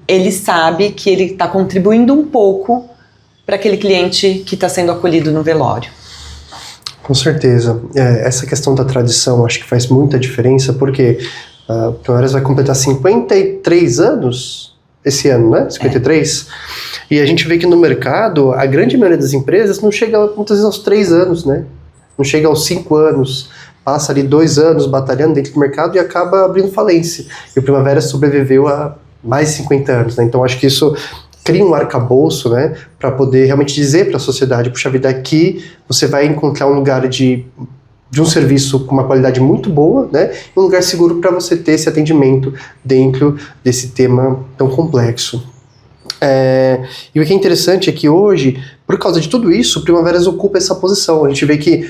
ele sabe que ele está contribuindo um pouco para aquele cliente que está sendo acolhido no velório. Com certeza. Essa questão da tradição acho que faz muita diferença, porque o Primaveras vai completar 53 anos esse ano, né? 53. E a gente vê que no mercado, a grande maioria das empresas não chega muitas vezes aos 3 anos, né? Não chega aos 5 anos. Passa ali 2 anos batalhando dentro do mercado e acaba abrindo falência. E o Primaveras sobreviveu a mais de 50 anos, né? Então acho que isso cria um arcabouço, né? Para poder realmente dizer para a sociedade, puxa vida, aqui você vai encontrar um lugar de um serviço com uma qualidade muito boa, né? E um lugar seguro para você ter esse atendimento dentro desse tema tão complexo. E o que é interessante é que hoje, por causa de tudo isso, o Primaveras ocupa essa posição. A gente vê que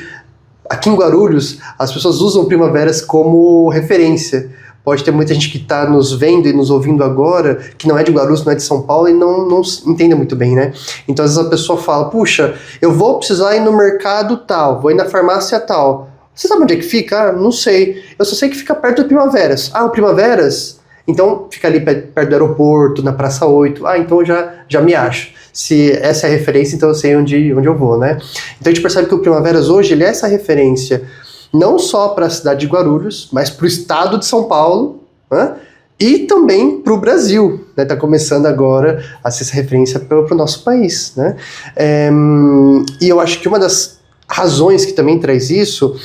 aqui em Guarulhos as pessoas usam o Primaveras como referência. Pode ter muita gente que está nos vendo e nos ouvindo agora, que não é de Guarulhos, não é de São Paulo e não entende muito bem, né? Então às vezes a pessoa fala, puxa, eu vou precisar ir no mercado tal, vou ir na farmácia tal. Você sabe onde é que fica? Ah, não sei. Eu só sei que fica perto do Primaveras. Ah, o Primaveras? Então fica ali perto do aeroporto, na Praça 8. Ah, então já me acho. Se essa é a referência, então eu sei onde eu vou, né? Então a gente percebe que o Primaveras hoje, ele é essa referência não só para a cidade de Guarulhos, mas para o estado de São Paulo, né? E também para o Brasil, né? Está começando agora a ser essa referência para o nosso país, né? E eu acho que uma das razões que também traz isso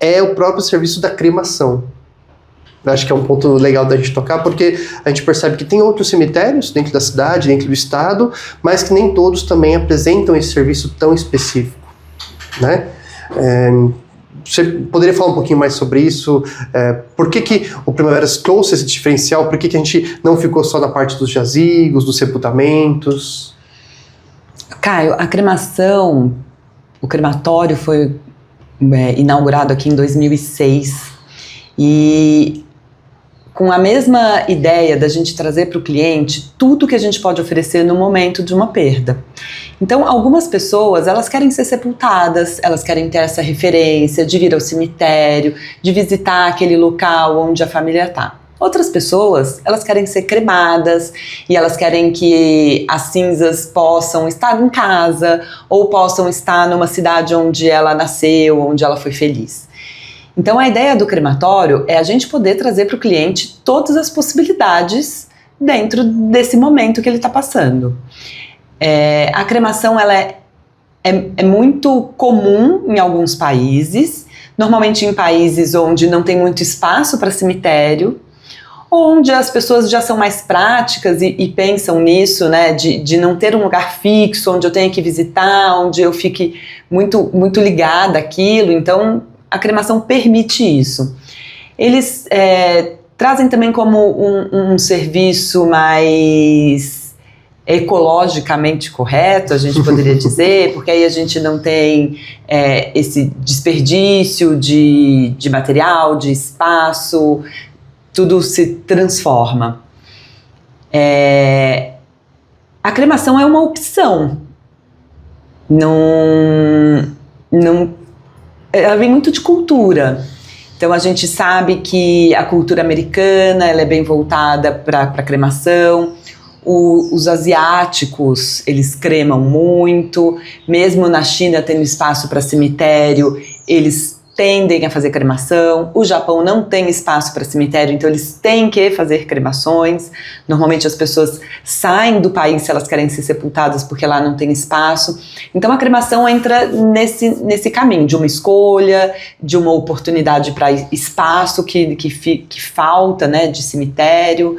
é o próprio serviço da cremação. Eu acho que é um ponto legal da gente tocar, porque a gente percebe que tem outros cemitérios dentro da cidade, dentro do estado, mas que nem todos também apresentam esse serviço tão específico, né? Você poderia falar um pouquinho mais sobre isso? Por que o Primaveras trouxe esse diferencial? Por que a gente não ficou só na parte dos jazigos, dos sepultamentos? Caio, a cremação, o crematório foi inaugurado aqui em 2006 e com a mesma ideia da gente trazer para o cliente tudo que a gente pode oferecer no momento de uma perda. Então, algumas pessoas, elas querem ser sepultadas, elas querem ter essa referência de vir ao cemitério, de visitar aquele local onde a família está. Outras pessoas, elas querem ser cremadas e elas querem que as cinzas possam estar em casa ou possam estar numa cidade onde ela nasceu, onde ela foi feliz. Então, a ideia do crematório é a gente poder trazer para o cliente todas as possibilidades dentro desse momento que ele está passando. A cremação ela é muito comum em alguns países, normalmente em países onde não tem muito espaço para cemitério, onde as pessoas já são mais práticas e pensam nisso, né, de não ter um lugar fixo, onde eu tenha que visitar, onde eu fique muito, muito ligada àquilo. Então, a cremação permite isso. Eles trazem também como um serviço mais ecologicamente correto, a gente poderia dizer, porque aí a gente não tem esse desperdício de material, de espaço, tudo se transforma. A cremação é uma opção, ela vem muito de cultura. Então a gente sabe que a cultura americana ela é bem voltada para a cremação. Os asiáticos, eles cremam muito. Mesmo na China tendo espaço para cemitério, eles tendem a fazer cremação. O Japão não tem espaço para cemitério, então eles têm que fazer cremações. Normalmente as pessoas saem do país se elas querem ser sepultadas porque lá não tem espaço. Então a cremação entra nesse caminho de uma escolha, de uma oportunidade para espaço que falta, né, de cemitério.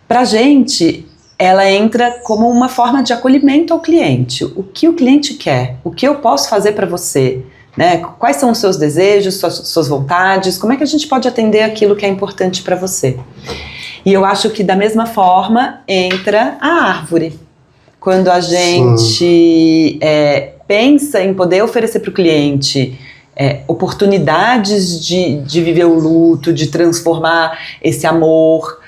Para a gente, ela entra como uma forma de acolhimento ao cliente. O que o cliente quer? O que eu posso fazer para você? Né? Quais são os seus desejos, suas vontades? Como é que a gente pode atender aquilo que é importante para você? E eu acho que da mesma forma entra a árvore. Quando a gente pensa em poder oferecer para o cliente oportunidades de viver o luto, de transformar esse amor,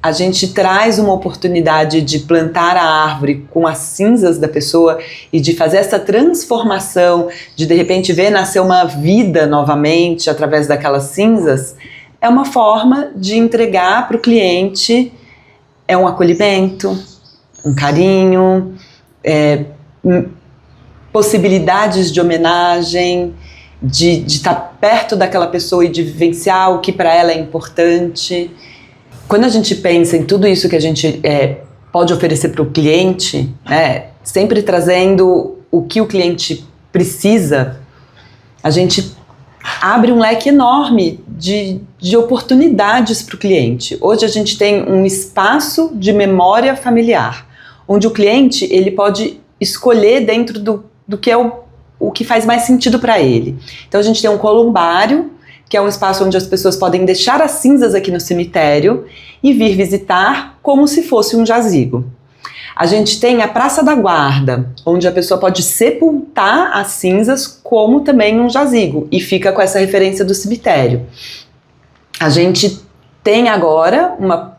a gente traz uma oportunidade de plantar a árvore com as cinzas da pessoa e de fazer essa transformação, de repente ver nascer uma vida novamente através daquelas cinzas, é uma forma de entregar para o cliente um acolhimento, um carinho, possibilidades de homenagem, de estar perto daquela pessoa e de vivenciar o que para ela é importante. Quando a gente pensa em tudo isso que a gente pode oferecer para o cliente, né, sempre trazendo o que o cliente precisa, a gente abre um leque enorme de oportunidades para o cliente. Hoje a gente tem um espaço de memória familiar, onde o cliente ele pode escolher dentro do que é o que faz mais sentido para ele. Então a gente tem um columbário, que é um espaço onde as pessoas podem deixar as cinzas aqui no cemitério e vir visitar como se fosse um jazigo. A gente tem a Praça da Guarda, onde a pessoa pode sepultar as cinzas como também um jazigo, e fica com essa referência do cemitério. A gente tem agora uma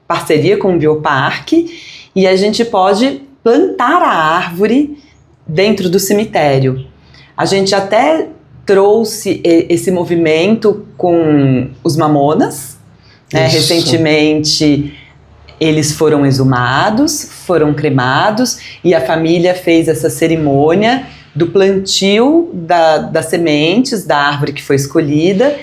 parceria com o Bioparque e a gente pode plantar a árvore dentro do cemitério. A gente até trouxe esse movimento com os Mamonas, né? Recentemente eles foram exumados, foram cremados e a família fez essa cerimônia do plantio das sementes da árvore que foi escolhida,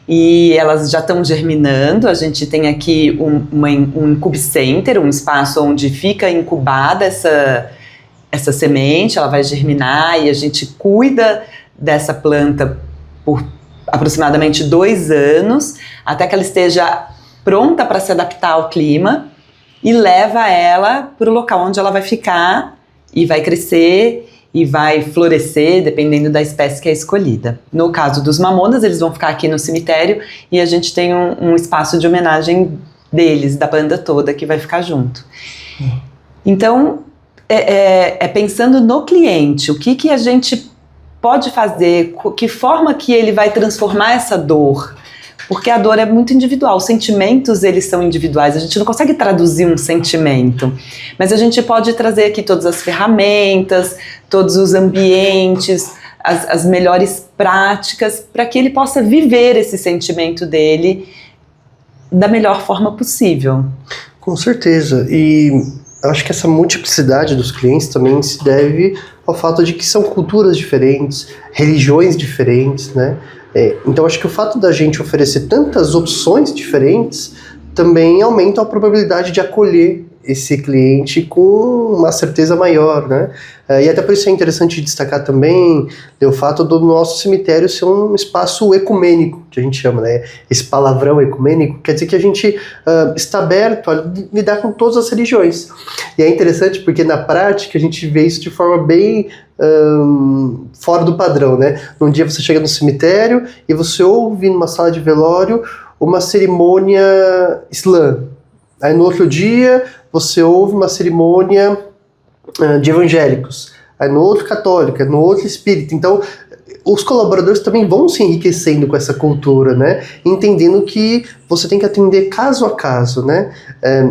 e elas já estão germinando. A gente tem aqui um incubcenter, um espaço onde fica incubada essa semente, ela vai germinar e a gente cuida dessa planta por aproximadamente 2 anos, até que ela esteja pronta para se adaptar ao clima, e leva ela para o local onde ela vai ficar e vai crescer e vai florescer, dependendo da espécie que é escolhida. No caso dos mamonas, eles vão ficar aqui no cemitério e a gente tem um espaço de homenagem deles, da banda toda, que vai ficar junto. Então, pensando no cliente, o que a gente pode fazer, que forma que ele vai transformar essa dor, porque a dor é muito individual, os sentimentos eles são individuais, a gente não consegue traduzir um sentimento, mas a gente pode trazer aqui todas as ferramentas, todos os ambientes, as melhores práticas, para que ele possa viver esse sentimento dele da melhor forma possível. Com certeza, e eu acho que essa multiplicidade dos clientes também se deve ao fato de que são culturas diferentes, religiões diferentes, né? Então acho que o fato da gente oferecer tantas opções diferentes também aumenta a probabilidade de acolher esse cliente com uma certeza maior, né? E até por isso é interessante destacar também o fato do nosso cemitério ser um espaço ecumênico, que a gente chama, né? Esse palavrão ecumênico quer dizer que a gente está aberto a lidar com todas as religiões. E é interessante porque na prática a gente vê isso de forma bem fora do padrão, né? Num dia você chega no cemitério e você ouve numa sala de velório uma cerimônia islã. Aí no outro dia você ouve uma cerimônia de evangélicos. Aí no outro católico, no outro espírita. Então os colaboradores também vão se enriquecendo com essa cultura, né? Entendendo que você tem que atender caso a caso, né?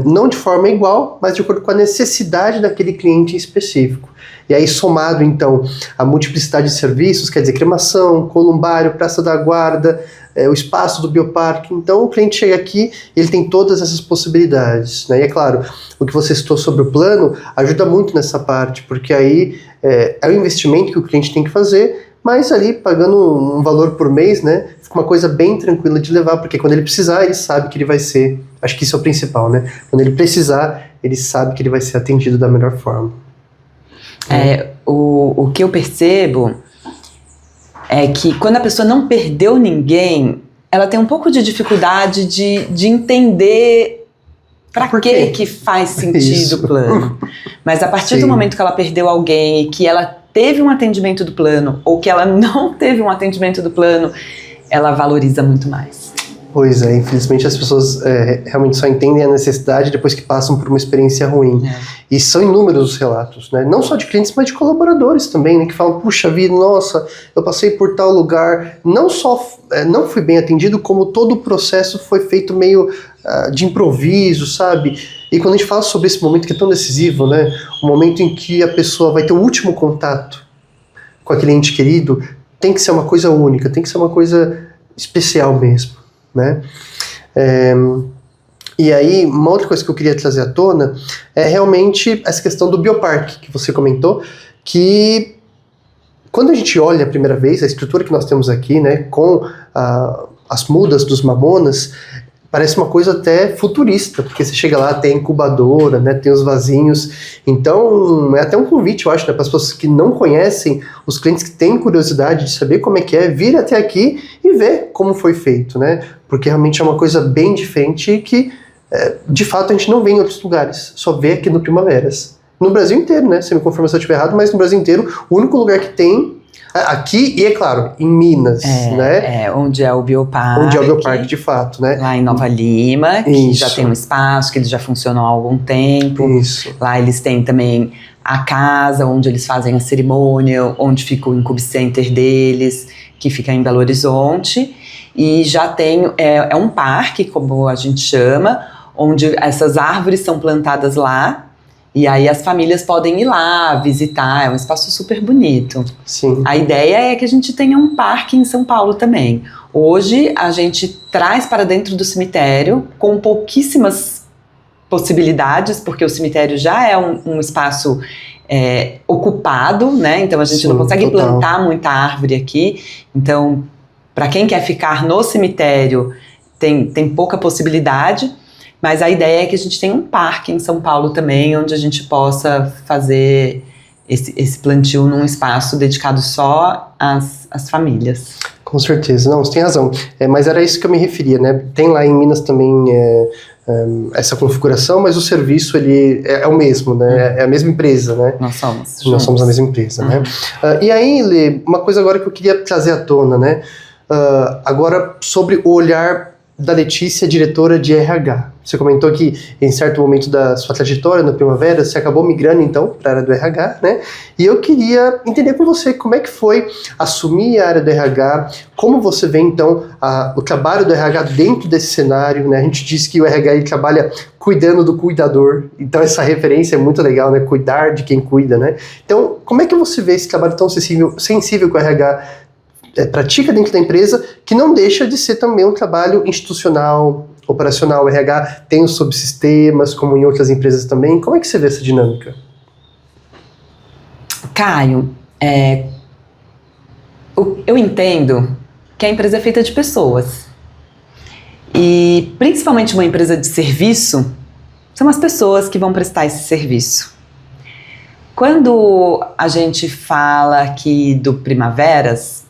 Não de forma igual, mas de acordo com a necessidade daquele cliente específico. E aí, somado, então, a multiplicidade de serviços, quer dizer, cremação, columbário, praça da guarda, o espaço do bioparque. Então, o cliente chega aqui, ele tem todas essas possibilidades, né? E é claro, o que você citou sobre o plano ajuda muito nessa parte, porque aí é o investimento que o cliente tem que fazer, mas ali, pagando um valor por mês, né? Fica uma coisa bem tranquila de levar, porque quando ele precisar, ele sabe que ele vai ser... Acho que isso é o principal, né? Quando ele precisar, ele sabe que ele vai ser atendido da melhor forma. O que eu percebo é que quando a pessoa não perdeu ninguém, ela tem um pouco de dificuldade de entender para que faz sentido o plano. Mas a partir do momento que ela perdeu alguém e que ela teve um atendimento do plano ou que ela não teve um atendimento do plano, ela valoriza muito mais. Pois é, infelizmente as pessoas realmente só entendem a necessidade depois que passam por uma experiência ruim. E são inúmeros os relatos, né? Não só de clientes, mas de colaboradores também, né? Que falam, puxa vida, nossa, eu passei por tal lugar, não só não fui bem atendido, como todo o processo foi feito meio de improviso, sabe? E quando a gente fala sobre esse momento que é tão decisivo, né? O momento em que a pessoa vai ter o último contato com aquele ente querido, tem que ser uma coisa única, tem que ser uma coisa especial mesmo. Né? E aí, uma outra coisa que eu queria trazer à tona é realmente essa questão do bioparque que você comentou, que quando a gente olha a primeira vez a estrutura que nós temos aqui, né, com as mudas dos mamonas, parece uma coisa até futurista, porque você chega lá, tem a incubadora, né, tem os vasinhos. Então, é até um convite, eu acho, né, para as pessoas que não conhecem, os clientes que têm curiosidade de saber como é que é, vir até aqui e ver como foi feito, né? Porque realmente é uma coisa bem diferente e que, de fato, a gente não vê em outros lugares, só vê aqui no Primaveras. No Brasil inteiro, né? Você me confirma se eu estiver errado, mas no Brasil inteiro, o único lugar que tem aqui, e é claro, em Minas, né? Onde é o bioparque. Onde é o bioparque, de fato, né? Lá em Nova Lima, que já tem um espaço, que eles já funcionam há algum tempo. Isso. Lá eles têm também a casa onde eles fazem a cerimônia, onde fica o incubcenter deles, que fica em Belo Horizonte. E já tem, é um parque, como a gente chama, onde essas árvores são plantadas lá. E aí as famílias podem ir lá visitar, é um espaço super bonito. Sim. A ideia é que a gente tenha um parque em São Paulo também. Hoje a gente traz para dentro do cemitério com pouquíssimas possibilidades, porque o cemitério já é um espaço ocupado, né? Então a gente não consegue plantar muita árvore aqui. Então, para quem quer ficar no cemitério, tem pouca possibilidade. Mas a ideia é que a gente tenha um parque em São Paulo também, onde a gente possa fazer esse plantio num espaço dedicado só às famílias. Com certeza, não, você tem razão. Mas era isso que eu me referia, né? Tem lá em Minas também essa configuração, mas o serviço ele é o mesmo, né? É a mesma empresa, né? Nós somos. Nós somos a mesma empresa, né? E aí, Lê, uma coisa agora que eu queria trazer à tona, né? Agora sobre o olhar da Letícia, diretora de RH. Você comentou que em certo momento da sua trajetória na Primavera, você acabou migrando então para a área do RH, né? E eu queria entender com você como é que foi assumir a área do RH, como você vê então o trabalho do RH dentro desse cenário, né? A gente diz que o RH ele trabalha cuidando do cuidador, então essa referência é muito legal, né? Cuidar de quem cuida, né? Então, como é que você vê esse trabalho tão sensível que o RH pratica dentro da empresa, que não deixa de ser também um trabalho institucional, operacional? O RH tem os subsistemas, como em outras empresas também. Como é que você vê essa dinâmica? Caio, eu entendo que a empresa é feita de pessoas. E principalmente uma empresa de serviço, são as pessoas que vão prestar esse serviço. Quando a gente fala aqui do Primaveras,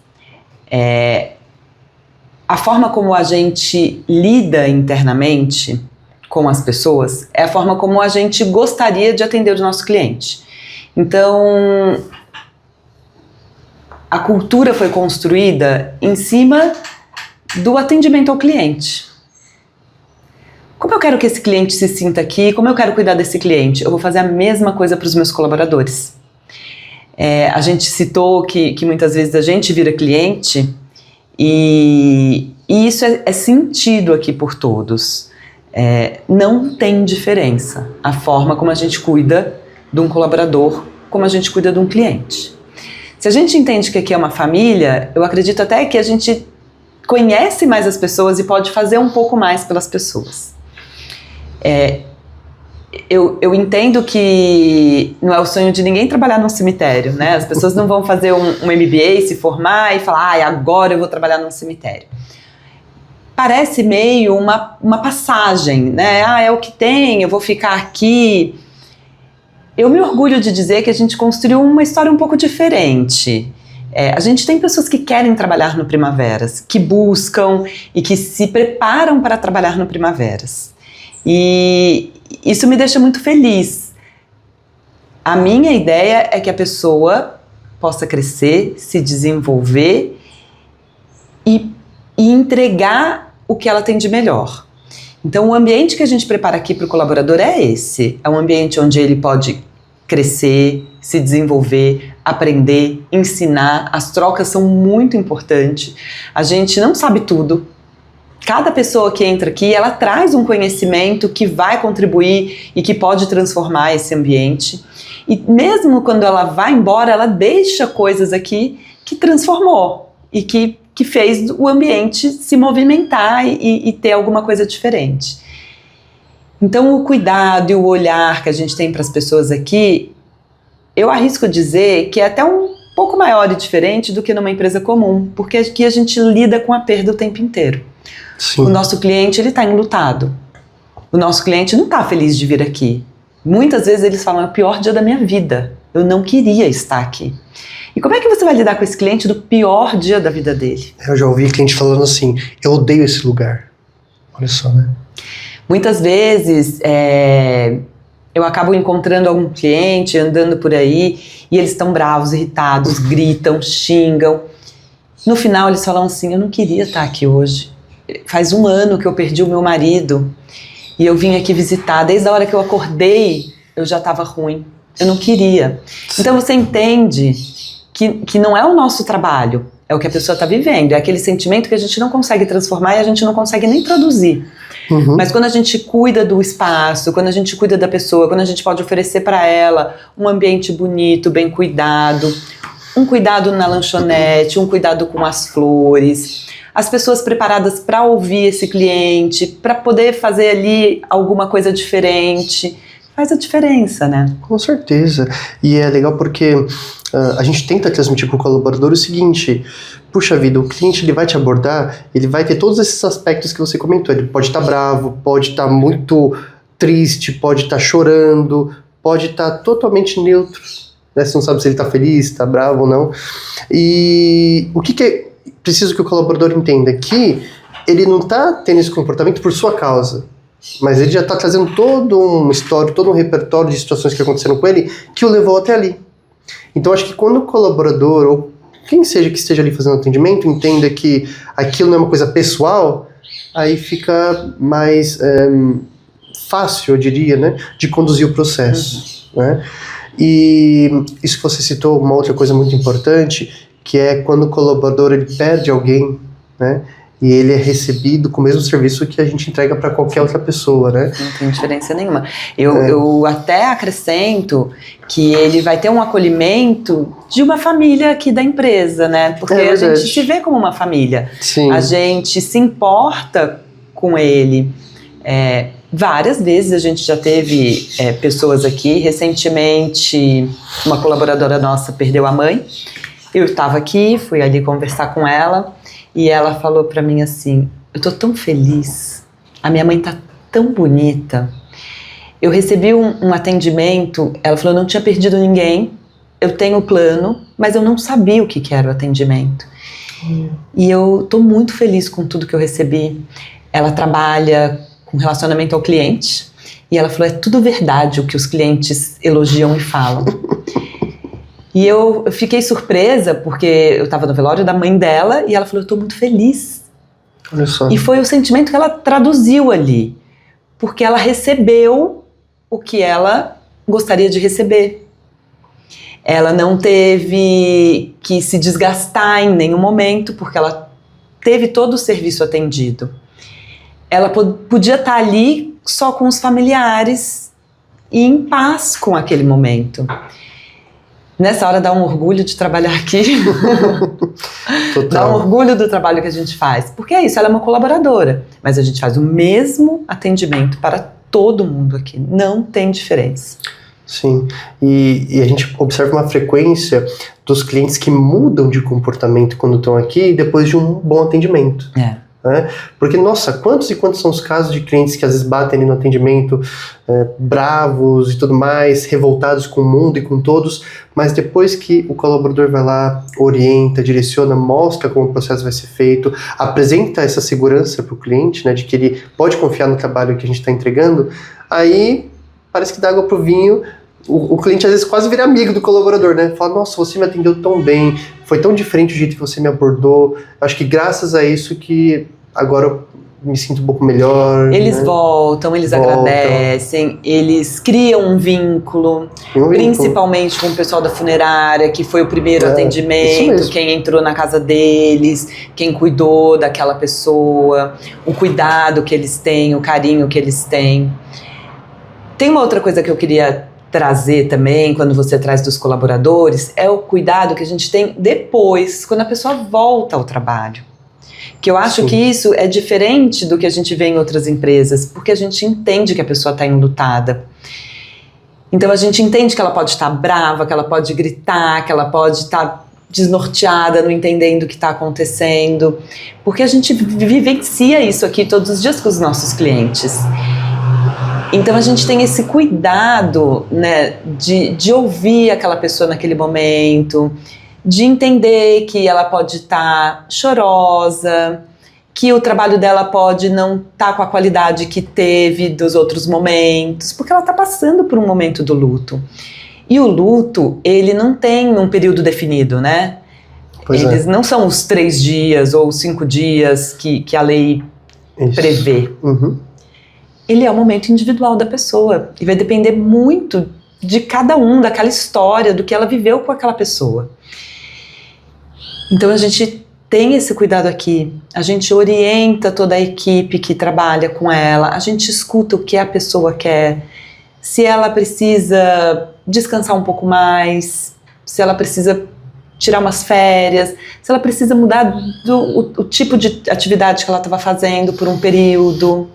a forma como a gente lida internamente com as pessoas é a forma como a gente gostaria de atender o nosso cliente. Então, a cultura foi construída em cima do atendimento ao cliente. Como eu quero que esse cliente se sinta aqui, como eu quero cuidar desse cliente? Eu vou fazer a mesma coisa para os meus colaboradores. A gente citou que muitas vezes a gente vira cliente e isso é sentido aqui por todos. Não tem diferença a forma como a gente cuida de um colaborador, como a gente cuida de um cliente. Se a gente entende que aqui é uma família, eu acredito até que a gente conhece mais as pessoas e pode fazer um pouco mais pelas pessoas. Eu entendo que não é o sonho de ninguém trabalhar num cemitério, né? As pessoas não vão fazer um MBA, se formar e falar, agora eu vou trabalhar num cemitério. Parece meio uma passagem, né? É o que tem, eu vou ficar aqui. Eu me orgulho de dizer que a gente construiu uma história um pouco diferente. A gente tem pessoas que querem trabalhar no Primaveras, que buscam e que se preparam para trabalhar no Primaveras. E isso me deixa muito feliz. A minha ideia é que a pessoa possa crescer, se desenvolver e entregar o que ela tem de melhor. Então, o ambiente que a gente prepara aqui para o colaborador é esse. É um ambiente onde ele pode crescer, se desenvolver, aprender, ensinar. As trocas são muito importantes. A gente não sabe tudo. Cada pessoa que entra aqui, ela traz um conhecimento que vai contribuir e que pode transformar esse ambiente. E mesmo quando ela vai embora, ela deixa coisas aqui que transformou e que fez o ambiente se movimentar e ter alguma coisa diferente. Então, o cuidado e o olhar que a gente tem para as pessoas aqui, eu arrisco dizer que é até um pouco maior e diferente do que numa empresa comum, porque aqui a gente lida com a perda o tempo inteiro. Sim. O nosso cliente, ele está enlutado. O nosso cliente não está feliz de vir aqui. Muitas vezes eles falam, é o pior dia da minha vida. Eu não queria estar aqui. E como é que você vai lidar com esse cliente do pior dia da vida dele? Eu já ouvi cliente falando assim, eu odeio esse lugar. Olha só, né? Muitas vezes, eu acabo encontrando algum cliente, andando por aí, e eles estão bravos, irritados, gritam, xingam. No final, eles falam assim, eu não queria estar aqui hoje. Faz 1 ano que eu perdi o meu marido e eu vim aqui visitar. Desde a hora que eu acordei, eu já estava ruim. Eu não queria. Então você entende que não é o nosso trabalho, é o que a pessoa está vivendo. É aquele sentimento que a gente não consegue transformar e a gente não consegue nem traduzir. Uhum. Mas quando a gente cuida do espaço, quando a gente cuida da pessoa, quando a gente pode oferecer para ela um ambiente bonito, bem cuidado, um cuidado na lanchonete, um cuidado com as flores, as pessoas preparadas para ouvir esse cliente, para poder fazer ali alguma coisa diferente. faz a diferença, né? Com certeza. E é legal porque a gente tenta transmitir para o colaborador o seguinte: puxa vida, o cliente ele vai te abordar, ele vai ter todos esses aspectos que você comentou. Ele pode estar bravo, pode estar muito triste, pode estar chorando, pode estar totalmente neutro, né? Você não sabe se ele está feliz, está bravo ou não. E o que é preciso que o colaborador entenda? Que ele não está tendo esse comportamento por sua causa, mas ele já está trazendo todo um histórico, todo um repertório de situações que aconteceram com ele que o levou até ali. Então acho que quando o colaborador, ou quem seja que esteja ali fazendo atendimento, entenda que aquilo não é uma coisa pessoal, aí fica mais fácil, eu diria, né, de conduzir o processo. Né? E isso que você citou, uma outra coisa muito importante, que é quando o colaborador ele perde alguém, né, e ele é recebido com o mesmo serviço que a gente entrega para qualquer outra pessoa, né? Não tem diferença nenhuma. Eu até acrescento que ele vai ter um acolhimento de uma família aqui da empresa, né? Porque a gente se vê como uma família. Sim. A gente se importa com ele. Várias vezes a gente já teve pessoas aqui. Recentemente, uma colaboradora nossa perdeu a mãe. Eu estava aqui, fui ali conversar com ela. E ela falou pra mim assim: eu tô tão feliz, a minha mãe tá tão bonita. Eu recebi um atendimento, ela falou: eu não tinha perdido ninguém, eu tenho plano, mas eu não sabia o que era o atendimento. E eu tô muito feliz com tudo que eu recebi. Ela trabalha com relacionamento ao cliente, e ela falou: é tudo verdade o que os clientes elogiam e falam. E eu fiquei surpresa, porque eu estava no velório da mãe dela, e ela falou: eu estou muito feliz. Olha só. E foi o sentimento que ela traduziu ali, porque ela recebeu o que ela gostaria de receber. Ela não teve que se desgastar em nenhum momento, porque ela teve todo o serviço atendido. Ela podia estar ali só com os familiares e em paz com aquele momento. Nessa hora dá um orgulho de trabalhar aqui. Total. Dá um orgulho do trabalho que a gente faz. Porque é isso, ela é uma colaboradora. Mas a gente faz o mesmo atendimento para todo mundo aqui. Não tem diferença. Sim. E a gente observa uma frequência dos clientes que mudam de comportamento quando estão aqui depois de um bom atendimento. Né? Porque, nossa, quantos e quantos são os casos de clientes que às vezes batem ali no atendimento bravos e tudo mais, revoltados com o mundo e com todos, mas depois que o colaborador vai lá, orienta, direciona, mostra como o processo vai ser feito, apresenta essa segurança para o cliente, né, de que ele pode confiar no trabalho que a gente está entregando, aí parece que dá água pro vinho. O cliente às vezes quase vira amigo do colaborador, né? Fala: nossa, você me atendeu tão bem, foi tão diferente o jeito que você me abordou. Acho que graças a isso que agora eu me sinto um pouco melhor. Eles voltam, eles agradecem, eles criam um vínculo, principalmente com o pessoal da funerária, que foi o primeiro atendimento, quem entrou na casa deles, quem cuidou daquela pessoa, o cuidado que eles têm, o carinho que eles têm. Tem uma outra coisa que eu queria trazer também, quando você traz dos colaboradores, é o cuidado que a gente tem depois, quando a pessoa volta ao trabalho. Que eu acho que isso é diferente do que a gente vê em outras empresas, porque a gente entende que a pessoa está enlutada. Então a gente entende que ela pode estar brava, que ela pode gritar, que ela pode estar desnorteada, não entendendo o que está acontecendo, porque a gente vivencia isso aqui todos os dias com os nossos clientes. Então a gente tem esse cuidado, né, de ouvir aquela pessoa naquele momento, de entender que ela pode estar chorosa, que o trabalho dela pode não estar com a qualidade que teve dos outros momentos, porque ela está passando por um momento do luto. E o luto, ele não tem um período definido, né? Eles não são os 3 dias ou os 5 dias que a lei prevê. Ele é um momento individual da pessoa e vai depender muito de cada um, daquela história, do que ela viveu com aquela pessoa. Então a gente tem esse cuidado aqui, a gente orienta toda a equipe que trabalha com ela, a gente escuta o que a pessoa quer, se ela precisa descansar um pouco mais, se ela precisa tirar umas férias, se ela precisa mudar o tipo de atividade que ela estava fazendo por um período.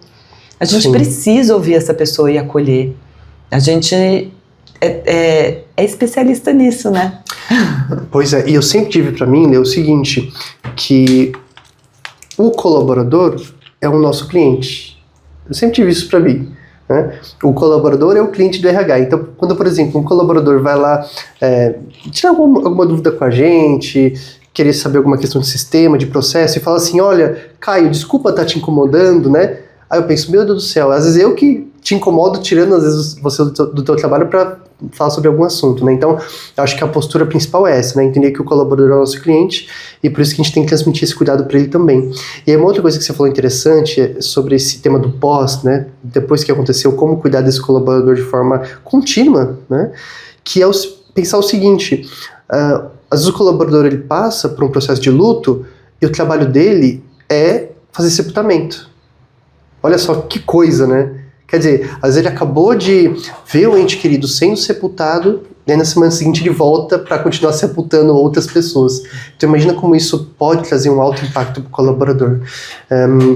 A gente precisa ouvir essa pessoa e acolher. A gente é especialista nisso, né? Pois é, e eu sempre tive para mim, Lê, o seguinte, que o colaborador é o nosso cliente. Eu sempre tive isso para mim. Né? O colaborador é o cliente do RH. Então, quando, por exemplo, um colaborador vai lá tirar alguma dúvida com a gente, querer saber alguma questão de sistema, de processo, e fala assim, olha, Caio, desculpa estar te incomodando, né? Aí eu penso, meu Deus do céu, às vezes eu que te incomodo tirando, às vezes, você do teu trabalho para falar sobre algum assunto, né? Então, eu acho que a postura principal é essa, né? Entender que o colaborador é o nosso cliente e por isso que a gente tem que transmitir esse cuidado para ele também. E aí uma outra coisa que você falou interessante sobre esse tema do pós, né? Depois que aconteceu, como cuidar desse colaborador de forma contínua, né? Que é pensar o seguinte, às vezes o colaborador ele passa por um processo de luto e o trabalho dele é fazer sepultamento. Olha só que coisa, né? Quer dizer, às vezes ele acabou de ver o ente querido sendo sepultado e aí na semana seguinte ele volta para continuar sepultando outras pessoas. Então imagina como isso pode trazer um alto impacto para o colaborador.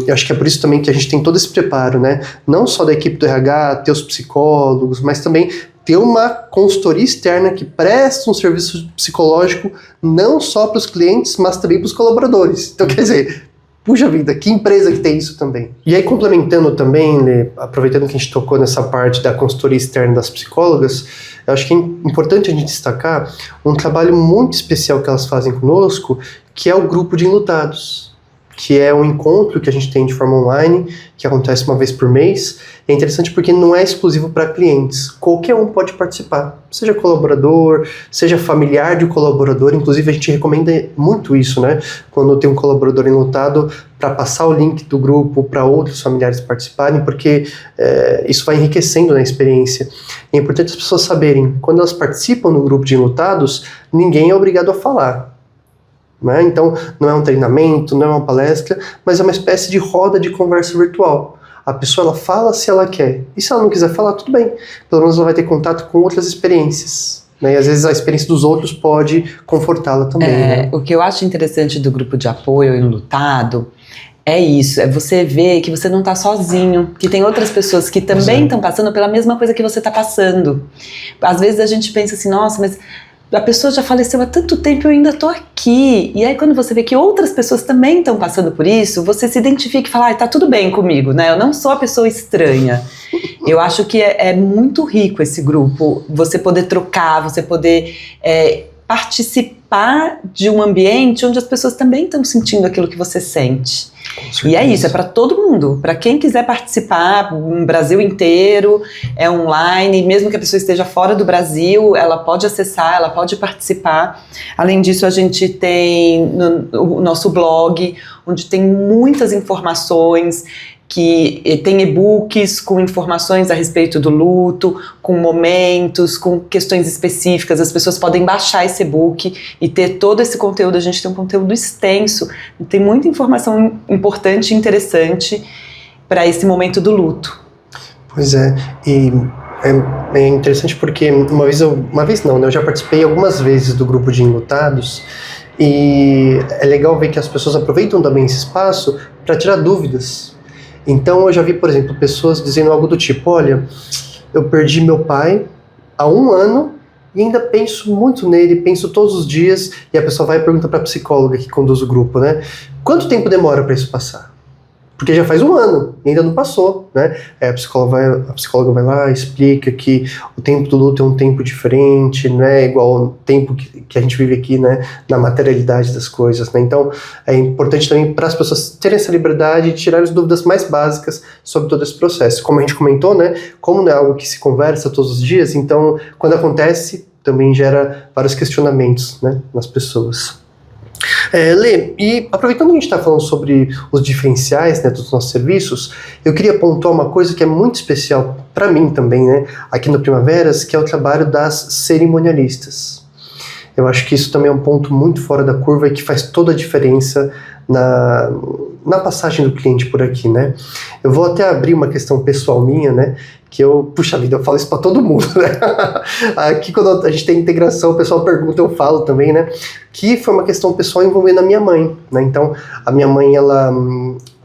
Eu acho que é por isso também que a gente tem todo esse preparo, né? Não só da equipe do RH, ter os psicólogos, mas também ter uma consultoria externa que presta um serviço psicológico não só para os clientes, mas também para os colaboradores. Então quer dizer, puxa vida, que empresa que tem isso também? E aí, complementando também, Lê, aproveitando que a gente tocou nessa parte da consultoria externa das psicólogas, eu acho que é importante a gente destacar um trabalho muito especial que elas fazem conosco, que é o grupo de enlutados, que é um encontro que a gente tem de forma online, que acontece uma vez por mês. É interessante porque não é exclusivo para clientes. Qualquer um pode participar, seja colaborador, seja familiar de um colaborador. Inclusive, a gente recomenda muito isso, né? Quando tem um colaborador enlutado, para passar o link do grupo para outros familiares participarem, porque isso vai enriquecendo na experiência. É importante as pessoas saberem, quando elas participam no grupo de enlutados, ninguém é obrigado a falar. Né? Então, não é um treinamento, não é uma palestra, mas é uma espécie de roda de conversa virtual. A pessoa ela fala se ela quer, e se ela não quiser falar, tudo bem. Pelo menos ela vai ter contato com outras experiências. Né? E às vezes a experiência dos outros pode confortá-la também. Né? O que eu acho interessante do grupo de apoio enlutado é isso, é você ver que você não está sozinho, que tem outras pessoas que também estão passando pela mesma coisa que você está passando. Às vezes a gente pensa assim, nossa, mas a pessoa já faleceu há tanto tempo e eu ainda estou aqui. E aí quando você vê que outras pessoas também estão passando por isso, você se identifica e fala, tá tudo bem comigo, né? Eu não sou a pessoa estranha. Eu acho que é muito rico esse grupo, você poder trocar, você poder participar de um ambiente onde as pessoas também estão sentindo aquilo que você sente. E é isso, é para todo mundo, para quem quiser participar, no Brasil inteiro, é online, mesmo que a pessoa esteja fora do Brasil, ela pode acessar, ela pode participar. Além disso, a gente tem o nosso blog, onde tem muitas informações, que tem e-books com informações a respeito do luto, com momentos, com questões específicas. As pessoas podem baixar esse e-book e ter todo esse conteúdo. A gente tem um conteúdo extenso, tem muita informação importante e interessante para esse momento do luto. Pois é, e é interessante porque uma vez não, né? Eu já participei algumas vezes do grupo de enlutados e é legal ver que as pessoas aproveitam também esse espaço para tirar dúvidas. Então eu já vi, por exemplo, pessoas dizendo algo do tipo, olha, eu perdi meu pai há 1 ano e ainda penso muito nele, penso todos os dias, e a pessoa vai e pergunta para a psicóloga que conduz o grupo, né? Quanto tempo demora para isso passar? Porque já faz 1 ano e ainda não passou, né? A psicóloga vai lá, explica que o tempo do luto é um tempo diferente, não é igual ao tempo que a gente vive aqui, né? Na materialidade das coisas, né? Então, é importante também para as pessoas terem essa liberdade de tirar as dúvidas mais básicas sobre todo esse processo. Como a gente comentou, né? Como não é algo que se conversa todos os dias, então, quando acontece, também gera vários questionamentos, né? Nas pessoas. Lê, e aproveitando que a gente está falando sobre os diferenciais, né, dos nossos serviços, eu queria pontuar uma coisa que é muito especial para mim também, né, aqui no Primaveras, que é o trabalho das cerimonialistas. Eu acho que isso também é um ponto muito fora da curva e que faz toda a diferença na passagem do cliente por aqui, né? Eu vou até abrir uma questão pessoal minha, né? Que puxa vida, eu falo isso pra todo mundo, né? Aqui quando a gente tem integração, o pessoal pergunta, eu falo também, né? Que foi uma questão pessoal envolvendo a minha mãe, né? Então, a minha mãe, ela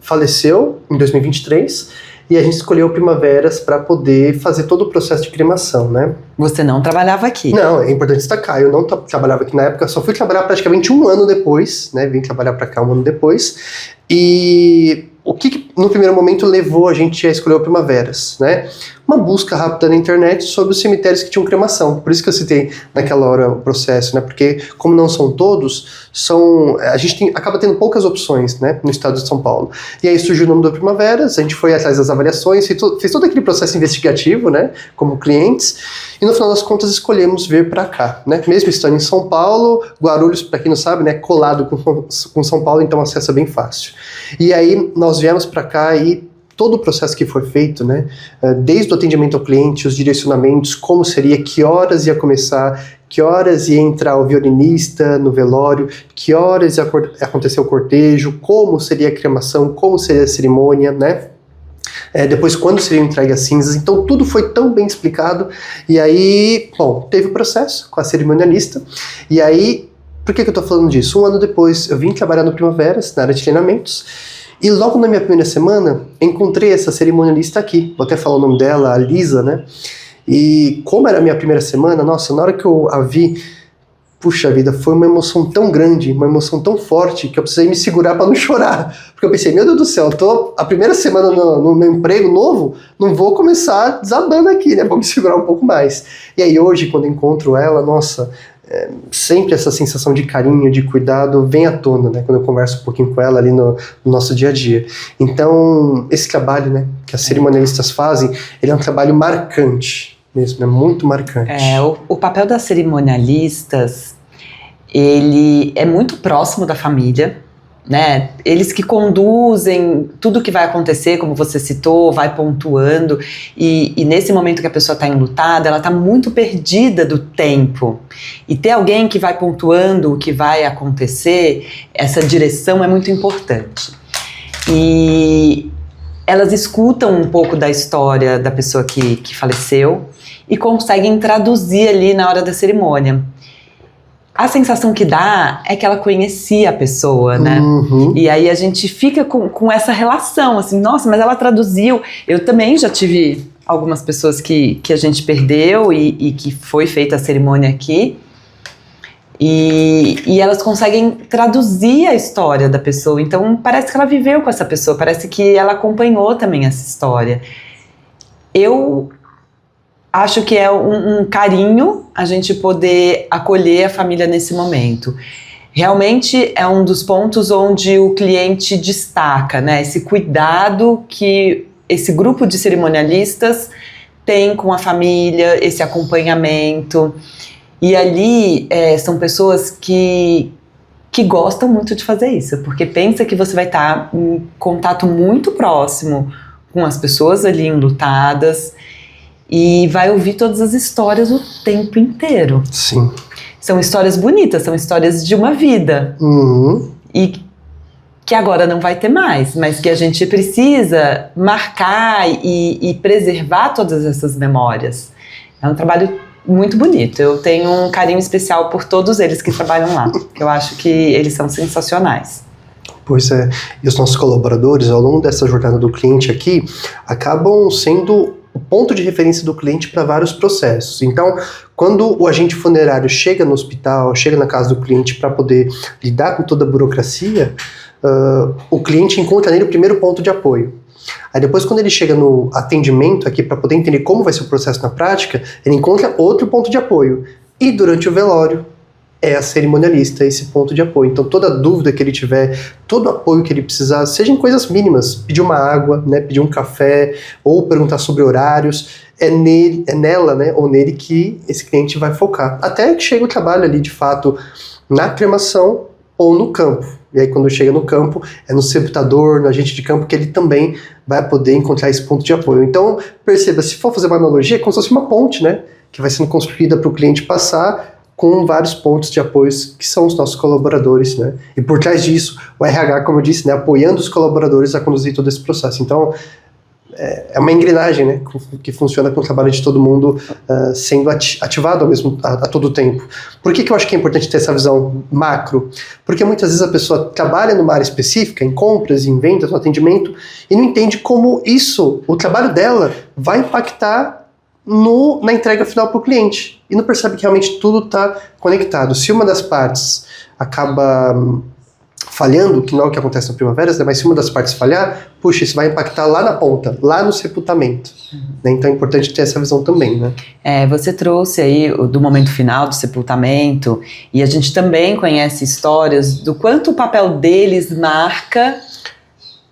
faleceu em 2023 e a gente escolheu Primaveras para poder fazer todo o processo de cremação, né? Você não trabalhava aqui? Não, é importante destacar, eu não trabalhava aqui na época, só fui trabalhar praticamente um ano depois, né? Vim trabalhar para cá um ano depois, e o que no primeiro momento levou a gente a escolher o Primaveras, né? Uma busca rápida na internet sobre os cemitérios que tinham cremação. Por isso que eu citei naquela hora o processo, né? Porque como não são todos, a gente acaba tendo poucas opções, né? No estado de São Paulo. E aí surgiu o nome do Primaveras, a gente foi atrás das avaliações, fez todo aquele processo investigativo, né? Como clientes, e no final das contas escolhemos vir para cá, né? Mesmo estando em São Paulo, Guarulhos, para quem não sabe, né? Colado com São Paulo, então o acesso é bem fácil. E aí nós viemos para cá e todo o processo que foi feito, né, desde o atendimento ao cliente, os direcionamentos, como seria, que horas ia começar, que horas ia entrar o violinista no velório, que horas ia acontecer o cortejo, como seria a cremação, como seria a cerimônia, né, depois quando seriam entregues as cinzas, então tudo foi tão bem explicado, e aí, bom, teve o processo com a cerimonialista, e aí, por que eu tô falando disso? Um ano depois, eu vim trabalhar no Primaveras, na área de treinamentos, e logo na minha primeira semana, encontrei essa cerimonialista aqui, vou até falar o nome dela, a Lisa, né? E como era a minha primeira semana, nossa, na hora que eu a vi, puxa vida, foi uma emoção tão grande, uma emoção tão forte, que eu precisei me segurar para não chorar. Porque eu pensei, meu Deus do céu, eu tô a primeira semana no meu emprego novo, não vou começar desabando aqui, né? Vou me segurar um pouco mais. E aí hoje, quando eu encontro ela, nossa, sempre essa sensação de carinho, de cuidado vem à tona, né, quando eu converso um pouquinho com ela ali no nosso dia a dia. Então, esse trabalho, né, que as cerimonialistas fazem, ele é um trabalho marcante mesmo, é muito marcante. O papel das cerimonialistas, ele é muito próximo da família, né? Eles que conduzem tudo que vai acontecer, como você citou, vai pontuando, e nesse momento que a pessoa está enlutada, ela está muito perdida do tempo, e ter alguém que vai pontuando o que vai acontecer, essa direção é muito importante. E elas escutam um pouco da história da pessoa que faleceu e conseguem traduzir ali na hora da cerimônia. A sensação que dá é que ela conhecia a pessoa, né? Uhum. E aí a gente fica com essa relação, assim, nossa, mas ela traduziu. Eu também já tive algumas pessoas que a gente perdeu e que foi feita a cerimônia aqui. E elas conseguem traduzir a história da pessoa. Então parece que ela viveu com essa pessoa, parece que ela acompanhou também essa história. Eu acho que é um carinho a gente poder acolher a família nesse momento. Realmente é um dos pontos onde o cliente destaca, né? Esse cuidado que esse grupo de cerimonialistas tem com a família, esse acompanhamento. E ali são pessoas que gostam muito de fazer isso, porque pensa que você vai estar em contato muito próximo com as pessoas ali enlutadas, e vai ouvir todas as histórias o tempo inteiro. Sim. São histórias bonitas, são histórias de uma vida. Uhum. E que agora não vai ter mais, mas que a gente precisa marcar e preservar todas essas memórias. É um trabalho muito bonito. Eu tenho um carinho especial por todos eles que trabalham lá. Eu acho que eles são sensacionais. Pois é. E os nossos colaboradores, ao longo dessa jornada do cliente aqui, acabam sendo o ponto de referência do cliente para vários processos. Então, quando o agente funerário chega no hospital, chega na casa do cliente para poder lidar com toda a burocracia, o cliente encontra nele o primeiro ponto de apoio. Aí depois, quando ele chega no atendimento aqui para poder entender como vai ser o processo na prática, ele encontra outro ponto de apoio. E durante o velório, é a cerimonialista, esse ponto de apoio. Então, toda dúvida que ele tiver, todo apoio que ele precisar, sejam coisas mínimas, pedir uma água, né, pedir um café, ou perguntar sobre horários, é nela, né, ou nele que esse cliente vai focar. Até que chega o trabalho ali, de fato, na cremação ou no campo. E aí, quando chega no campo, é no sepultador, no agente de campo, que ele também vai poder encontrar esse ponto de apoio. Então, perceba, se for fazer uma analogia, é como se fosse uma ponte, né, que vai sendo construída para o cliente passar, com vários pontos de apoio que são os nossos colaboradores, né? E por trás disso, o RH, como eu disse, né, apoiando os colaboradores a conduzir todo esse processo. Então, é uma engrenagem, né, que funciona com o trabalho de todo mundo sendo ativado a todo tempo. Por que eu acho que é importante ter essa visão macro? Porque muitas vezes a pessoa trabalha numa área específica, em compras, em vendas, no atendimento, e não entende como o trabalho dela, vai impactar na entrega final para o cliente. E não percebe que realmente tudo está conectado. Se uma das partes acaba falhando, que não é o que acontece na Primaveras, né, mas se uma das partes falhar, puxa, isso vai impactar lá na ponta, lá no sepultamento. Né, então é importante ter essa visão também, né? Você trouxe aí do momento final do sepultamento, e a gente também conhece histórias do quanto o papel deles marca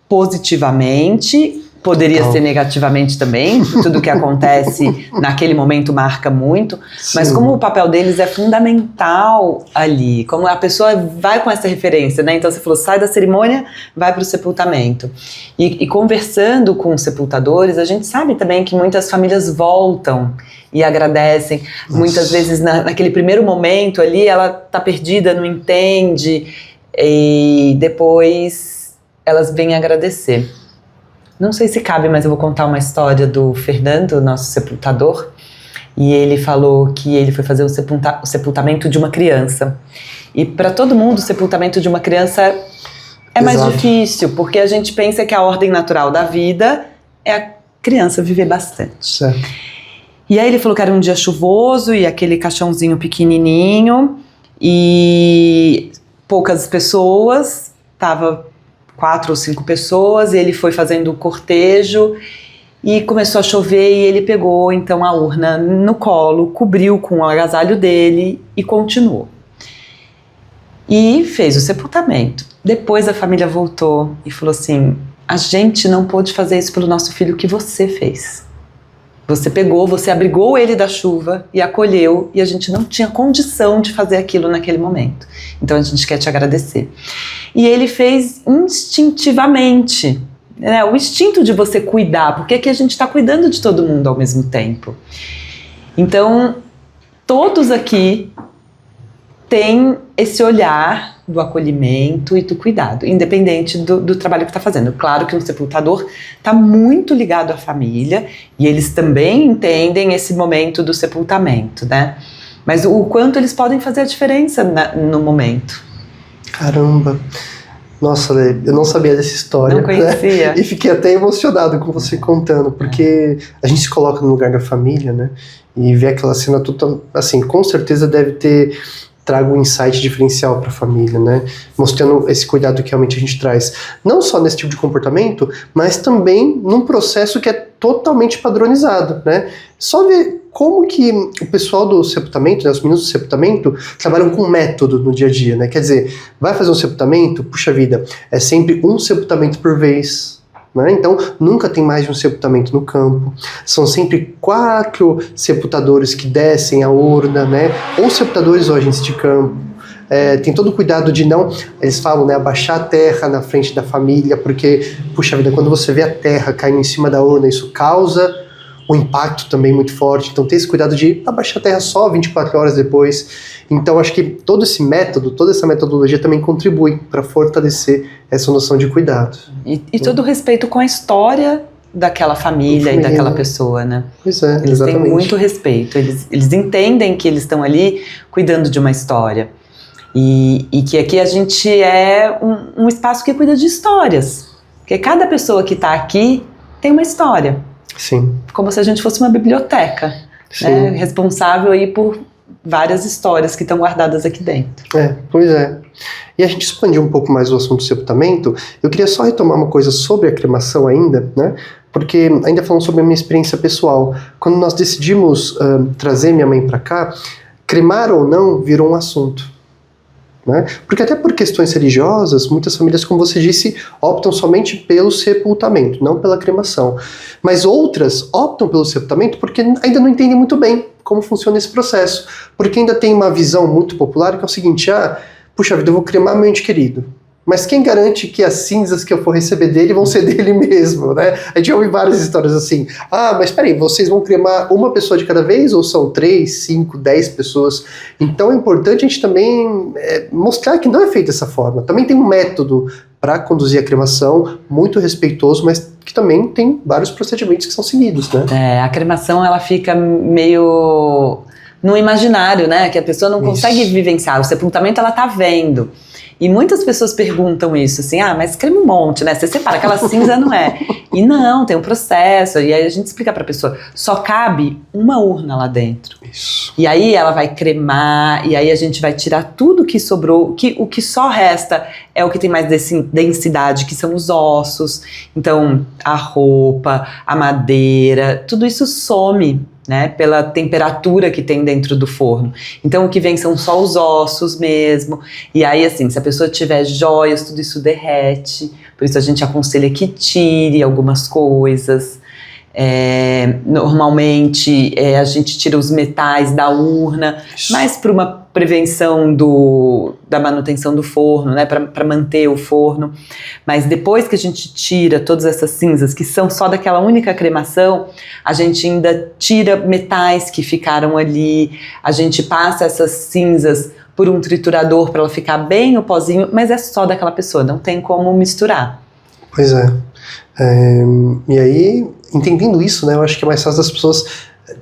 positivamente, poderia ser negativamente também, tudo que acontece naquele momento marca muito, mas como o papel deles é fundamental ali, como a pessoa vai com essa referência, né? Então você falou, sai da cerimônia, vai para o sepultamento. E conversando com os sepultadores, a gente sabe também que muitas famílias voltam e agradecem. Nossa. Muitas vezes naquele primeiro momento ali, ela tá perdida, não entende, e depois elas vêm agradecer. Não sei se cabe, mas eu vou contar uma história do Fernando, nosso sepultador, e ele falou que ele foi fazer o sepultamento de uma criança. E para todo mundo, o sepultamento de uma criança é mais difícil, porque a gente pensa que a ordem natural da vida é a criança viver bastante. Certo. E aí ele falou que era um dia chuvoso e aquele caixãozinho pequenininho e poucas pessoas, tava 4 ou 5 pessoas, ele foi fazendo o cortejo e começou a chover e ele pegou então a urna no colo, cobriu com o agasalho dele e continuou. E fez o sepultamento. Depois a família voltou e falou assim, a gente não pôde fazer isso pelo nosso filho que você fez. Você pegou, você abrigou ele da chuva e acolheu, e a gente não tinha condição de fazer aquilo naquele momento. Então a gente quer te agradecer. E ele fez instintivamente, né? O instinto de você cuidar, porque aqui a gente está cuidando de todo mundo ao mesmo tempo. Então, todos aqui têm esse olhar do acolhimento e do cuidado, independente do trabalho que está fazendo. Claro que um sepultador está muito ligado à família e eles também entendem esse momento do sepultamento, né? Mas o quanto eles podem fazer a diferença no momento. Caramba! Nossa, Lê, eu não sabia dessa história. Não conhecia. Né? E fiquei até emocionado com você contando, porque a gente se coloca no lugar da família, né? E ver aquela cena toda, assim, com certeza deve ter trago um insight diferencial para a família, né? Mostrando esse cuidado que realmente a gente traz. Não só nesse tipo de comportamento, mas também num processo que é totalmente padronizado, né? Só ver como que o pessoal do sepultamento, né, os meninos do sepultamento, trabalham com método no dia a dia, né? Quer dizer, vai fazer um sepultamento, puxa vida, é sempre um sepultamento por vez, né? Então, nunca tem mais de um sepultamento no campo. São sempre 4 sepultadores que descem a urna, né? Ou sepultadores ou agentes de campo. Tem todo o cuidado de não, eles falam, né, abaixar a terra na frente da família, porque, puxa vida, quando você vê a terra caindo em cima da urna, isso causa um impacto também muito forte. Então, tem esse cuidado de abaixar a terra só 24 horas depois. Então, acho que todo esse método, toda essa metodologia também contribui para fortalecer essa noção de cuidado. E todo o respeito com a história daquela família e daquela pessoa, né? Pois é, eles exatamente. Têm muito respeito, eles entendem que eles estão ali cuidando de uma história. E que aqui a gente é um espaço que cuida de histórias. Porque cada pessoa que está aqui tem uma história. Sim. Como se a gente fosse uma biblioteca, né? Responsável aí por várias histórias que estão guardadas aqui dentro. Pois é. E a gente expandiu um pouco mais o assunto do sepultamento. Eu queria só retomar uma coisa sobre a cremação ainda, né? Porque, ainda falando sobre a minha experiência pessoal, quando nós decidimos trazer minha mãe para cá, cremar ou não virou um assunto. Né? Porque até por questões religiosas, muitas famílias, como você disse, optam somente pelo sepultamento, não pela cremação. Mas outras optam pelo sepultamento porque ainda não entendem muito bem como funciona esse processo. Porque ainda tem uma visão muito popular que é o seguinte, puxa vida, eu vou cremar meu ente querido. mas quem garante que as cinzas que eu for receber dele vão ser dele mesmo, né? A gente ouve várias histórias assim, mas peraí, vocês vão cremar uma pessoa de cada vez ou são 3, 5, 10 pessoas? Então é importante a gente também mostrar que não é feito dessa forma. Também tem um método para conduzir a cremação muito respeitoso, mas que também tem vários procedimentos que são seguidos, né? A cremação, ela fica meio no imaginário, né? Que a pessoa não consegue vivenciar. O sepultamento, ela tá vendo. E muitas pessoas perguntam isso, assim, mas crema um monte, né? Você separa, aquela cinza não é. E não, tem um processo. E aí a gente explica pra pessoa, só cabe uma urna lá dentro. Isso. E aí ela vai cremar, e aí a gente vai tirar tudo que sobrou. O que só resta é o que tem mais densidade, que são os ossos. Então, a roupa, a madeira, tudo isso some, né, pela temperatura que tem dentro do forno. Então o que vem são só os ossos mesmo. E aí, assim, se a pessoa tiver joias, tudo isso derrete. Por isso a gente aconselha que tire algumas coisas. Normalmente a gente tira os metais da urna, mas para uma prevenção da manutenção do forno, né, para manter o forno. Mas depois que a gente tira todas essas cinzas, que são só daquela única cremação, a gente ainda tira metais que ficaram ali, a gente passa essas cinzas por um triturador para ela ficar bem o pozinho, mas é só daquela pessoa, não tem como misturar. Pois é. E aí, entendendo isso, né, eu acho que é mais fácil das pessoas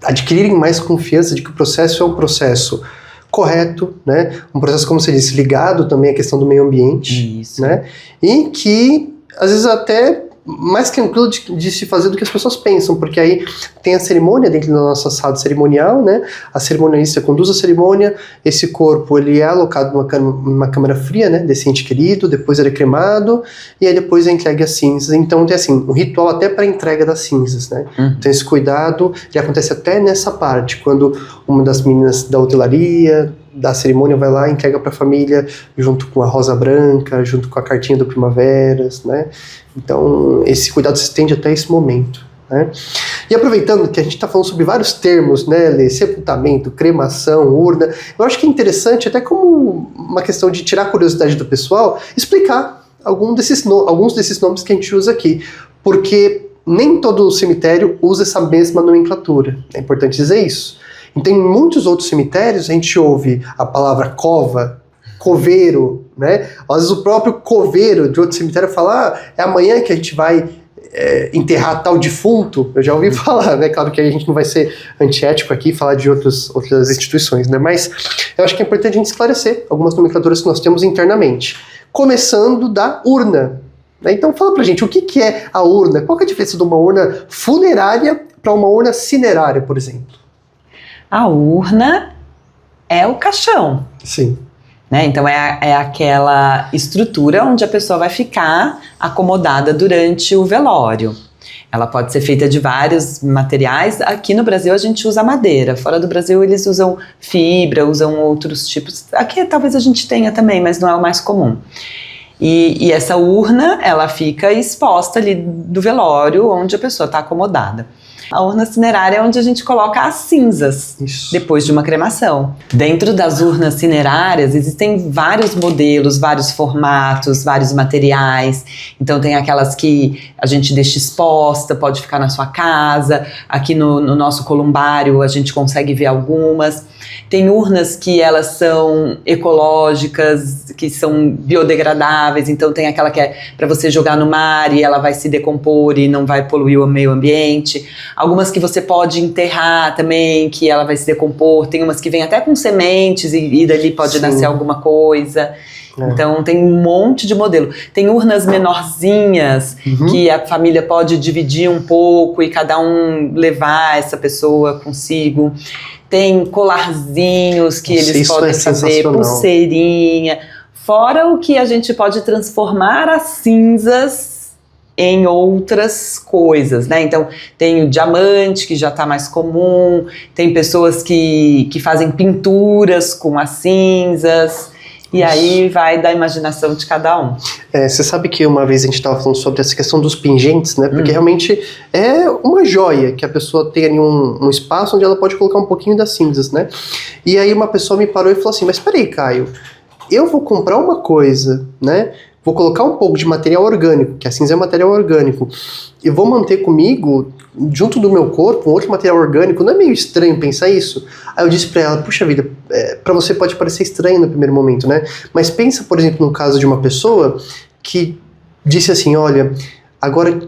adquirirem mais confiança de que o processo é um processo correto, né, um processo, como você disse, ligado também à questão do meio ambiente, isso, né, e que às vezes até mais tranquilo de se fazer do que as pessoas pensam, porque aí tem a cerimônia dentro da nossa sala cerimonial, né? A cerimonialista conduz a cerimônia, esse corpo ele é alocado numa câmara fria, né? Desse ente querido, depois ele é cremado e aí depois é entregue as cinzas. Então tem assim, um ritual até para a entrega das cinzas, né? Então esse cuidado ele acontece até nessa parte, quando uma das meninas da hotelaria, da cerimônia vai lá e entrega para a família junto com a rosa branca, junto com a cartinha do Primaveras, né? Então esse cuidado se estende até esse momento, né? E aproveitando que a gente está falando sobre vários termos, né, Lê? Sepultamento, cremação, urna, eu acho que é interessante, até como uma questão de tirar a curiosidade do pessoal, explicar alguns desses nomes que a gente usa aqui, porque nem todo cemitério usa essa mesma nomenclatura, é importante dizer isso. Então, em muitos outros cemitérios, a gente ouve a palavra cova, coveiro, né? Às vezes o próprio coveiro de outro cemitério fala, é amanhã que a gente vai enterrar tal defunto. Eu já ouvi falar, né? Claro que a gente não vai ser antiético aqui, falar de outras instituições, né? Mas eu acho que é importante a gente esclarecer algumas nomenclaturas que nós temos internamente. Começando da urna. Né? Então, fala pra gente, o que é a urna? Qual que é a diferença de uma urna funerária para uma urna cinerária, por exemplo? A urna é o caixão. Sim. Né? Então é aquela estrutura onde a pessoa vai ficar acomodada durante o velório. Ela pode ser feita de vários materiais. Aqui no Brasil a gente usa madeira. Fora do Brasil eles usam fibra, usam outros tipos. Aqui talvez a gente tenha também, mas não é o mais comum. E essa urna, ela fica exposta ali do velório, onde a pessoa está acomodada. A urna cinerária é onde a gente coloca as cinzas. Isso. Depois de uma cremação. Dentro das urnas cinerárias existem vários modelos, vários formatos, vários materiais. Então tem aquelas que a gente deixa exposta, pode ficar na sua casa. Aqui no nosso columbário a gente consegue ver algumas. Tem urnas que elas são ecológicas, que são biodegradáveis, então tem aquela que é para você jogar no mar e ela vai se decompor e não vai poluir o meio ambiente. Algumas que você pode enterrar também, que ela vai se decompor. Tem umas que vêm até com sementes e dali pode nascer alguma coisa. Então tem um monte de modelo. Tem urnas menorzinhas que a família pode dividir um pouco e cada um levar essa pessoa consigo. Tem colarzinhos que eles podem fazer, pulseirinha. Fora o que a gente pode transformar as cinzas em outras coisas, né? Então, tem o diamante, que já está mais comum. Tem pessoas que fazem pinturas com as cinzas. E aí vai da imaginação de cada um. Você sabe que uma vez a gente estava falando sobre essa questão dos pingentes, né? Porque realmente é uma joia que a pessoa tem ali um espaço onde ela pode colocar um pouquinho das cinzas, né? E aí uma pessoa me parou e falou assim, mas peraí, Caio, eu vou comprar uma coisa, né? Vou colocar um pouco de material orgânico, que a cinza é material orgânico, e vou manter comigo, junto do meu corpo, um outro material orgânico. Não é meio estranho pensar isso? Aí eu disse pra ela, puxa vida, pra você pode parecer estranho no primeiro momento, né? Mas pensa, por exemplo, no caso de uma pessoa que disse assim, olha, agora,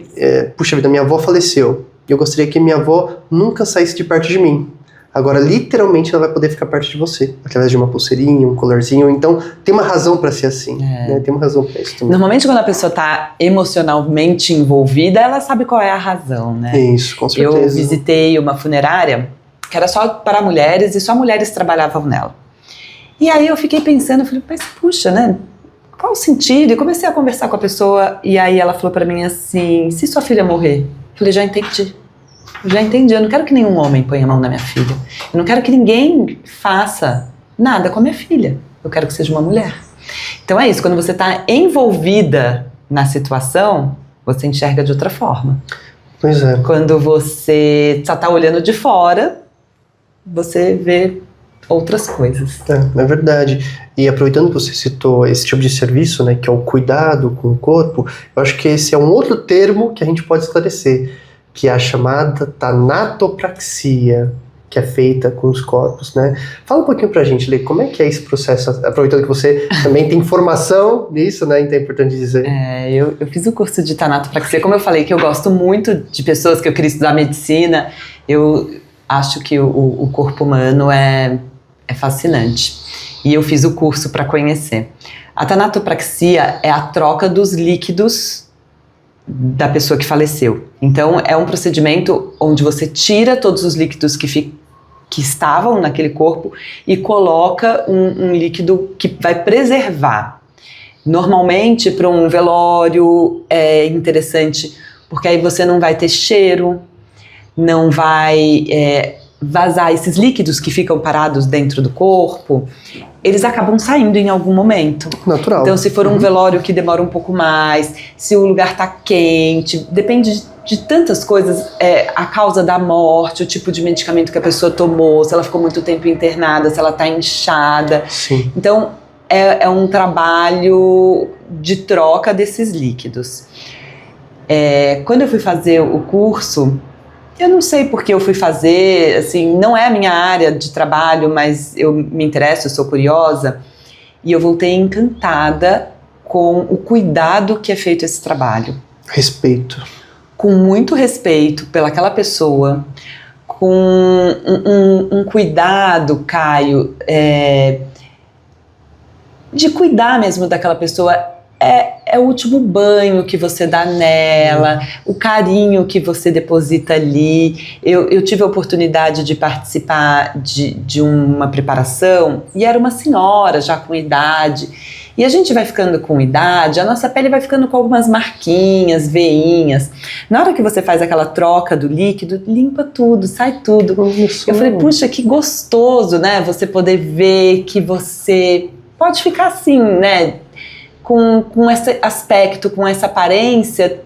puxa vida, minha avó faleceu. Eu gostaria que minha avó nunca saísse de perto de mim. Agora, literalmente, ela vai poder ficar perto de você, através de uma pulseirinha, um colarzinho. Então, tem uma razão para ser assim, né? Tem uma razão para isso também. Normalmente, quando a pessoa tá emocionalmente envolvida, ela sabe qual é a razão, né? Isso, com certeza. Eu visitei uma funerária que era só para mulheres e só mulheres trabalhavam nela. E aí eu fiquei pensando, falei, mas puxa, né? Qual o sentido? E comecei a conversar com a pessoa e aí ela falou para mim assim, se sua filha morrer? Eu falei, já entendi. Eu já entendi, eu não quero que nenhum homem ponha a mão na minha filha. Eu não quero que ninguém faça nada com a minha filha. Eu quero que seja uma mulher. Então é isso, quando você está envolvida na situação, você enxerga de outra forma. Pois é. Quando você só está olhando de fora, você vê outras coisas. É verdade. E aproveitando que você citou esse tipo de serviço, né, que é o cuidado com o corpo, eu acho que esse é um outro termo que a gente pode esclarecer, que é a chamada tanatopraxia, que é feita com os corpos, né? Fala um pouquinho pra gente, Lê, como é que é esse processo? Aproveitando que você também tem formação nisso, né? Então é importante dizer. Eu fiz o curso de tanatopraxia, como eu falei que eu gosto muito de pessoas que eu queria estudar medicina, eu acho que o corpo humano é fascinante. E eu fiz o curso para conhecer. A tanatopraxia é a troca dos líquidos da pessoa que faleceu. Então, é um procedimento onde você tira todos os líquidos que estavam naquele corpo e coloca um líquido que vai preservar. Normalmente, para um velório, é interessante, porque aí você não vai ter cheiro, não vai vazar esses líquidos que ficam parados dentro do corpo, eles acabam saindo em algum momento. Natural. Então, se for um velório que demora um pouco mais, se o lugar tá quente, depende de tantas coisas, a causa da morte, o tipo de medicamento que a pessoa tomou, se ela ficou muito tempo internada, se ela tá inchada. Sim. Então, é um trabalho de troca desses líquidos. Quando eu fui fazer o curso, eu não sei porque eu fui fazer, assim, não é a minha área de trabalho, mas eu me interesso, eu sou curiosa, e eu voltei encantada com o cuidado que é feito esse trabalho. Respeito. Com muito respeito pelaquela pessoa, com um cuidado, Caio, de cuidar mesmo daquela pessoa. É o último banho que você dá nela, o carinho que você deposita ali. Eu tive a oportunidade de participar de uma preparação e era uma senhora já com idade. E a gente vai ficando com idade, a nossa pele vai ficando com algumas marquinhas, veinhas. Na hora que você faz aquela troca do líquido, limpa tudo, sai tudo. Eu falei, puxa, que gostoso, né? Você poder ver que você pode ficar assim, né? Com esse aspecto, com essa aparência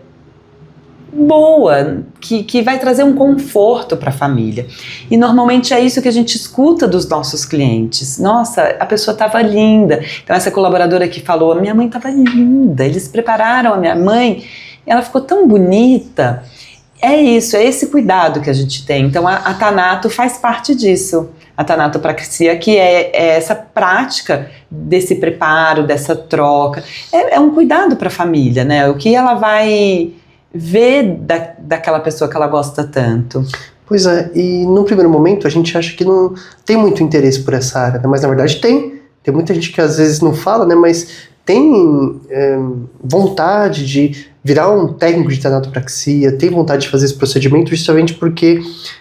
boa, que vai trazer um conforto para a família. E normalmente é isso que a gente escuta dos nossos clientes. Nossa, a pessoa estava linda. Então essa colaboradora que falou, a minha mãe estava linda, eles prepararam a minha mãe, ela ficou tão bonita. É isso, é esse cuidado que a gente tem. Então a Tanato faz parte disso. A tanatopraxia, que é essa prática desse preparo, dessa troca. É um cuidado para a família, né? O que ela vai ver daquela pessoa que ela gosta tanto. Pois é, e no primeiro momento a gente acha que não tem muito interesse por essa área, né? Mas na verdade tem. Tem muita gente que às vezes não fala, né? Mas tem vontade de virar um técnico de tanatopraxia, tem vontade de fazer esse procedimento justamente porque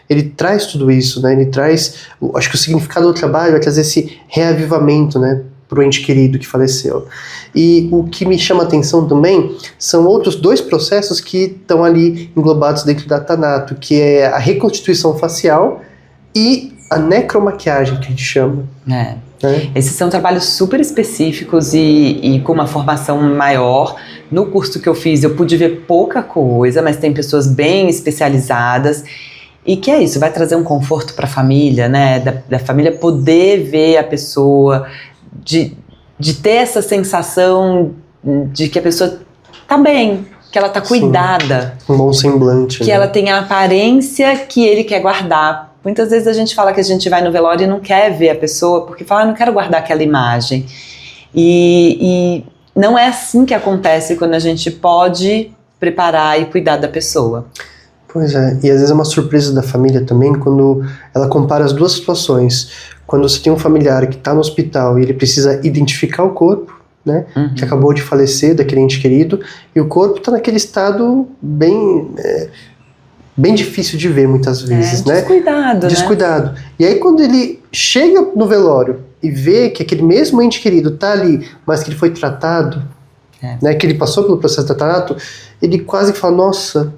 ele traz tudo isso, né? Ele traz, acho que o significado do trabalho vai trazer esse reavivamento, né, para o ente querido que faleceu. E o que me chama a atenção também são outros dois processos que estão ali englobados dentro da Tanato, que é a reconstituição facial e a necromaquiagem, que a gente chama. Esses são trabalhos super específicos e com uma formação maior. No curso que eu fiz, eu pude ver pouca coisa, mas tem pessoas bem especializadas. E que é isso, vai trazer um conforto para a família, né? Da família poder ver a pessoa de de ter essa sensação de que a pessoa tá bem, que ela tá cuidada. Sim, um bom semblante. Que ela tem a aparência que ele quer guardar. Muitas vezes a gente fala que a gente vai no velório e não quer ver a pessoa, porque fala, não quero guardar aquela imagem. E não é assim que acontece quando a gente pode preparar e cuidar da pessoa. Pois é, e às vezes é uma surpresa da família também quando ela compara as duas situações. Quando você tem um familiar que está no hospital e ele precisa identificar o corpo, né, que acabou de falecer, daquele ente querido, e o corpo está naquele estado bem difícil de ver muitas vezes, né? Descuidado. Né? E aí quando ele chega no velório e vê que aquele mesmo ente querido está ali, mas que ele foi tratado, né, que ele passou pelo processo de tratamento, ele quase que fala, nossa,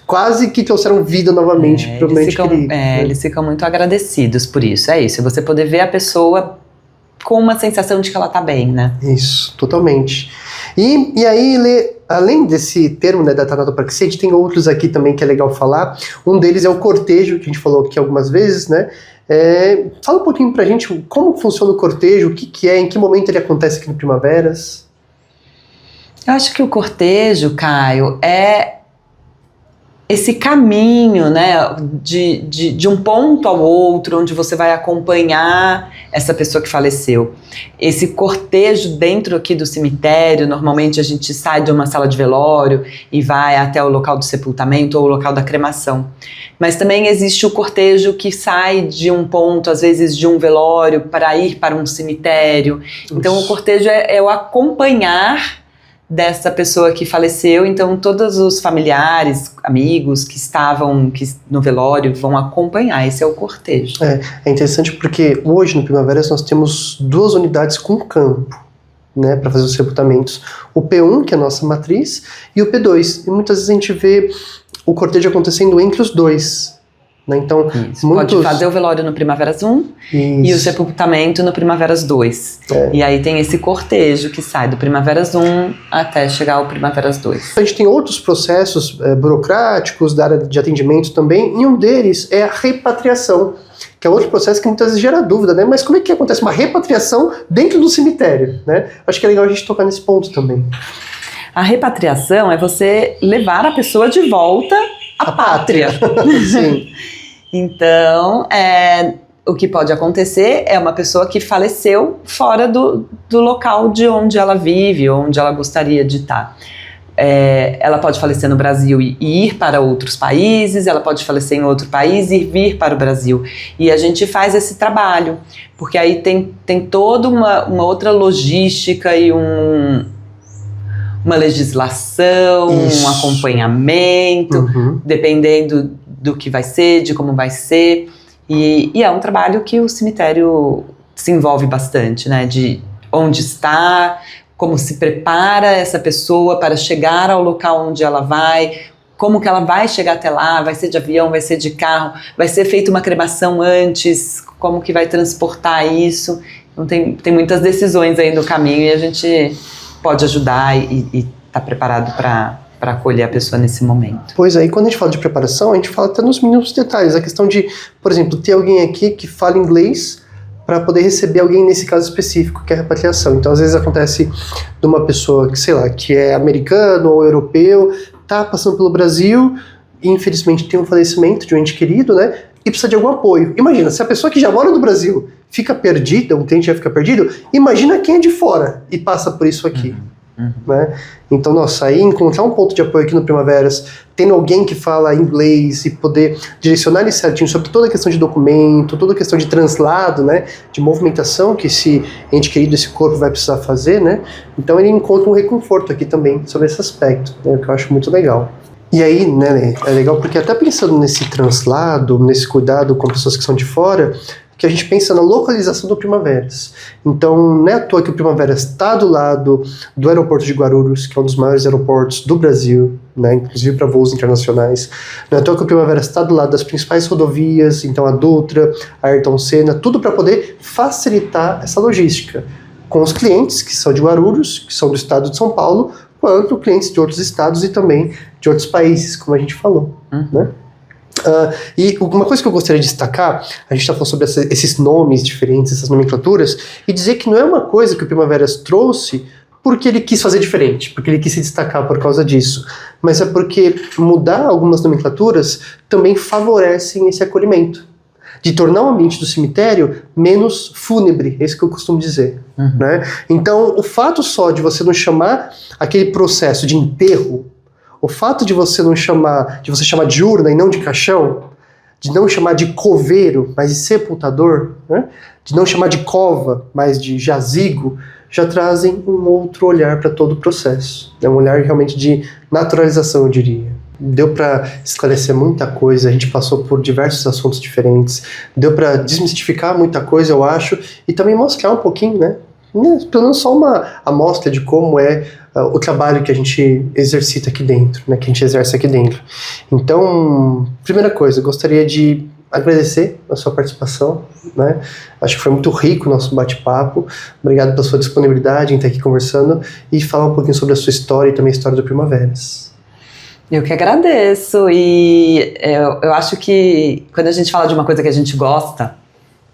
quase que trouxeram vida novamente para o ente querido. Né? Eles ficam muito agradecidos por isso, é isso, você poder ver a pessoa com uma sensação de que ela tá bem, né? Isso, totalmente. E aí, Lê, além desse termo, né, da tanatopraxia, a gente tem outros aqui também que é legal falar. Um deles é o cortejo, que a gente falou aqui algumas vezes, né? Fala um pouquinho pra gente como funciona o cortejo, o que é, em que momento ele acontece aqui no Primaveras. Eu acho que o cortejo, Caio, é esse caminho, né, de um ponto ao outro, onde você vai acompanhar essa pessoa que faleceu. Esse cortejo dentro aqui do cemitério, normalmente a gente sai de uma sala de velório e vai até o local do sepultamento ou o local da cremação. Mas também existe o cortejo que sai de um ponto, às vezes de um velório, para ir para um cemitério. Então o cortejo é o acompanhar dessa pessoa que faleceu, então todos os familiares, amigos que estavam no velório vão acompanhar, esse é o cortejo. É interessante porque hoje no Primaveras nós temos 2 unidades com campo, né, para fazer os sepultamentos. O P1, que é a nossa matriz, e o P2. E muitas vezes a gente vê o cortejo acontecendo entre os dois. Né? Então, pode fazer o velório no Primaveras 1 e o sepultamento no Primaveras 2. E aí tem esse cortejo que sai do Primaveras 1 até chegar ao Primaveras 2. A gente tem outros processos burocráticos da área de atendimento também, e um deles é a repatriação, que é outro processo que muitas vezes gera dúvida, né? Mas como é que acontece uma repatriação dentro do cemitério? Né? Acho que é legal a gente tocar nesse ponto também. A repatriação é você levar a pessoa de volta à pátria. Sim. Então, o que pode acontecer é uma pessoa que faleceu fora do local de onde ela vive, onde ela gostaria de estar. Ela pode falecer no Brasil e ir para outros países, ela pode falecer em outro país e vir para o Brasil. E a gente faz esse trabalho, porque aí tem toda uma outra logística e uma legislação, um acompanhamento, dependendo do que vai ser, de como vai ser. E é um trabalho que o cemitério se envolve bastante, né? De onde está, como se prepara essa pessoa para chegar ao local onde ela vai, como que ela vai chegar até lá, vai ser de avião, vai ser de carro, vai ser feita uma cremação antes, como que vai transportar isso. Então tem muitas decisões aí no caminho e a gente pode ajudar e tá preparado para acolher a pessoa nesse momento. Pois é, e quando a gente fala de preparação, a gente fala até nos mínimos detalhes. A questão de, por exemplo, ter alguém aqui que fala inglês para poder receber alguém nesse caso específico, que é a repatriação. Então, às vezes acontece de uma pessoa que, sei lá, que é americano ou europeu, tá passando pelo Brasil e, infelizmente, tem um falecimento de um ente querido, né? E precisa de algum apoio. Imagina, se a pessoa que já mora no Brasil fica perdida, um cliente já fica perdido, imagina quem é de fora e passa por isso aqui. Né? Então, nossa, aí encontrar um ponto de apoio aqui no Primaveras, tendo alguém que fala inglês e poder direcionar ele certinho sobre toda a questão de documento, toda a questão de translado, né, de movimentação que esse ente querido, esse corpo vai precisar fazer, né? Então ele encontra um reconforto aqui também sobre esse aspecto, né, que eu acho muito legal. E aí, né, é legal porque até pensando nesse translado, nesse cuidado com pessoas que são de fora, que a gente pensa na localização do Primaveras. Então, não é à toa que o Primaveras está do lado do aeroporto de Guarulhos, que é um dos maiores aeroportos do Brasil, né, inclusive para voos internacionais. Não é à toa que o Primaveras está do lado das principais rodovias, então a Dutra, a Ayrton Senna, tudo para poder facilitar essa logística com os clientes que são de Guarulhos, que são do estado de São Paulo, quanto clientes de outros estados e também de outros países, como a gente falou, né? E uma coisa que eu gostaria de destacar, a gente está falando sobre esses nomes diferentes, essas nomenclaturas, e dizer que não é uma coisa que o Primaveras trouxe porque ele quis fazer diferente, porque ele quis se destacar por causa disso, mas é porque mudar algumas nomenclaturas também favorecem esse acolhimento, de tornar o ambiente do cemitério menos fúnebre, é isso que eu costumo dizer. Né? Então, o fato só de você não chamar aquele processo de enterro, o fato de você não chamar, de você chamar de urna e não de caixão, de não chamar de coveiro, mas de sepultador, né? De não chamar de cova, mas de jazigo, já trazem um outro olhar para todo o processo. É um olhar realmente de naturalização, eu diria. Deu para esclarecer muita coisa, a gente passou por diversos assuntos diferentes, deu para desmistificar muita coisa, eu acho, e também mostrar um pouquinho, né? Pelo menos só uma amostra de como é o trabalho que a gente exercita aqui dentro, né, que a gente exerce aqui dentro. Então, primeira coisa, eu gostaria de agradecer a sua participação, né? Acho que foi muito rico o nosso bate-papo. Obrigado pela sua disponibilidade em estar aqui conversando e falar um pouquinho sobre a sua história e também a história do Primaveras. Eu que agradeço, e eu acho que quando a gente fala de uma coisa que a gente gosta,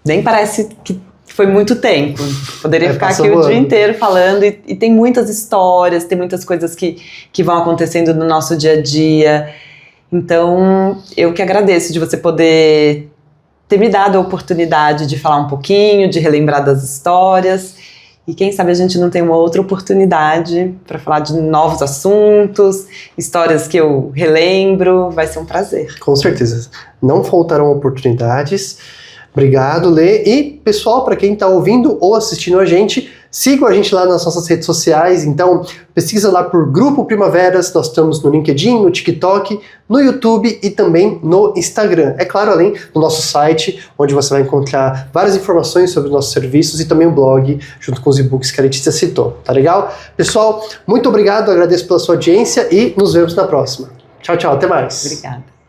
nem parece que foi muito tempo. Poderia ficar aqui o dia inteiro falando, e tem muitas histórias, tem muitas coisas que vão acontecendo no nosso dia a dia. Então, eu que agradeço de você poder ter me dado a oportunidade de falar um pouquinho, de relembrar das histórias. E quem sabe a gente não tem uma outra oportunidade para falar de novos assuntos, histórias que eu relembro. Vai ser um prazer. Com certeza. Não faltarão oportunidades. Obrigado, Lê. E, pessoal, para quem está ouvindo ou assistindo a gente, sigam a gente lá nas nossas redes sociais. Então, pesquisa lá por Grupo Primaveras. Nós estamos no LinkedIn, no TikTok, no YouTube e também no Instagram. É claro, além do nosso site, onde você vai encontrar várias informações sobre os nossos serviços e também o blog, junto com os e-books que a Letícia citou. Tá legal? Pessoal, muito obrigado, agradeço pela sua audiência e nos vemos na próxima. Tchau, tchau, até mais. Obrigada.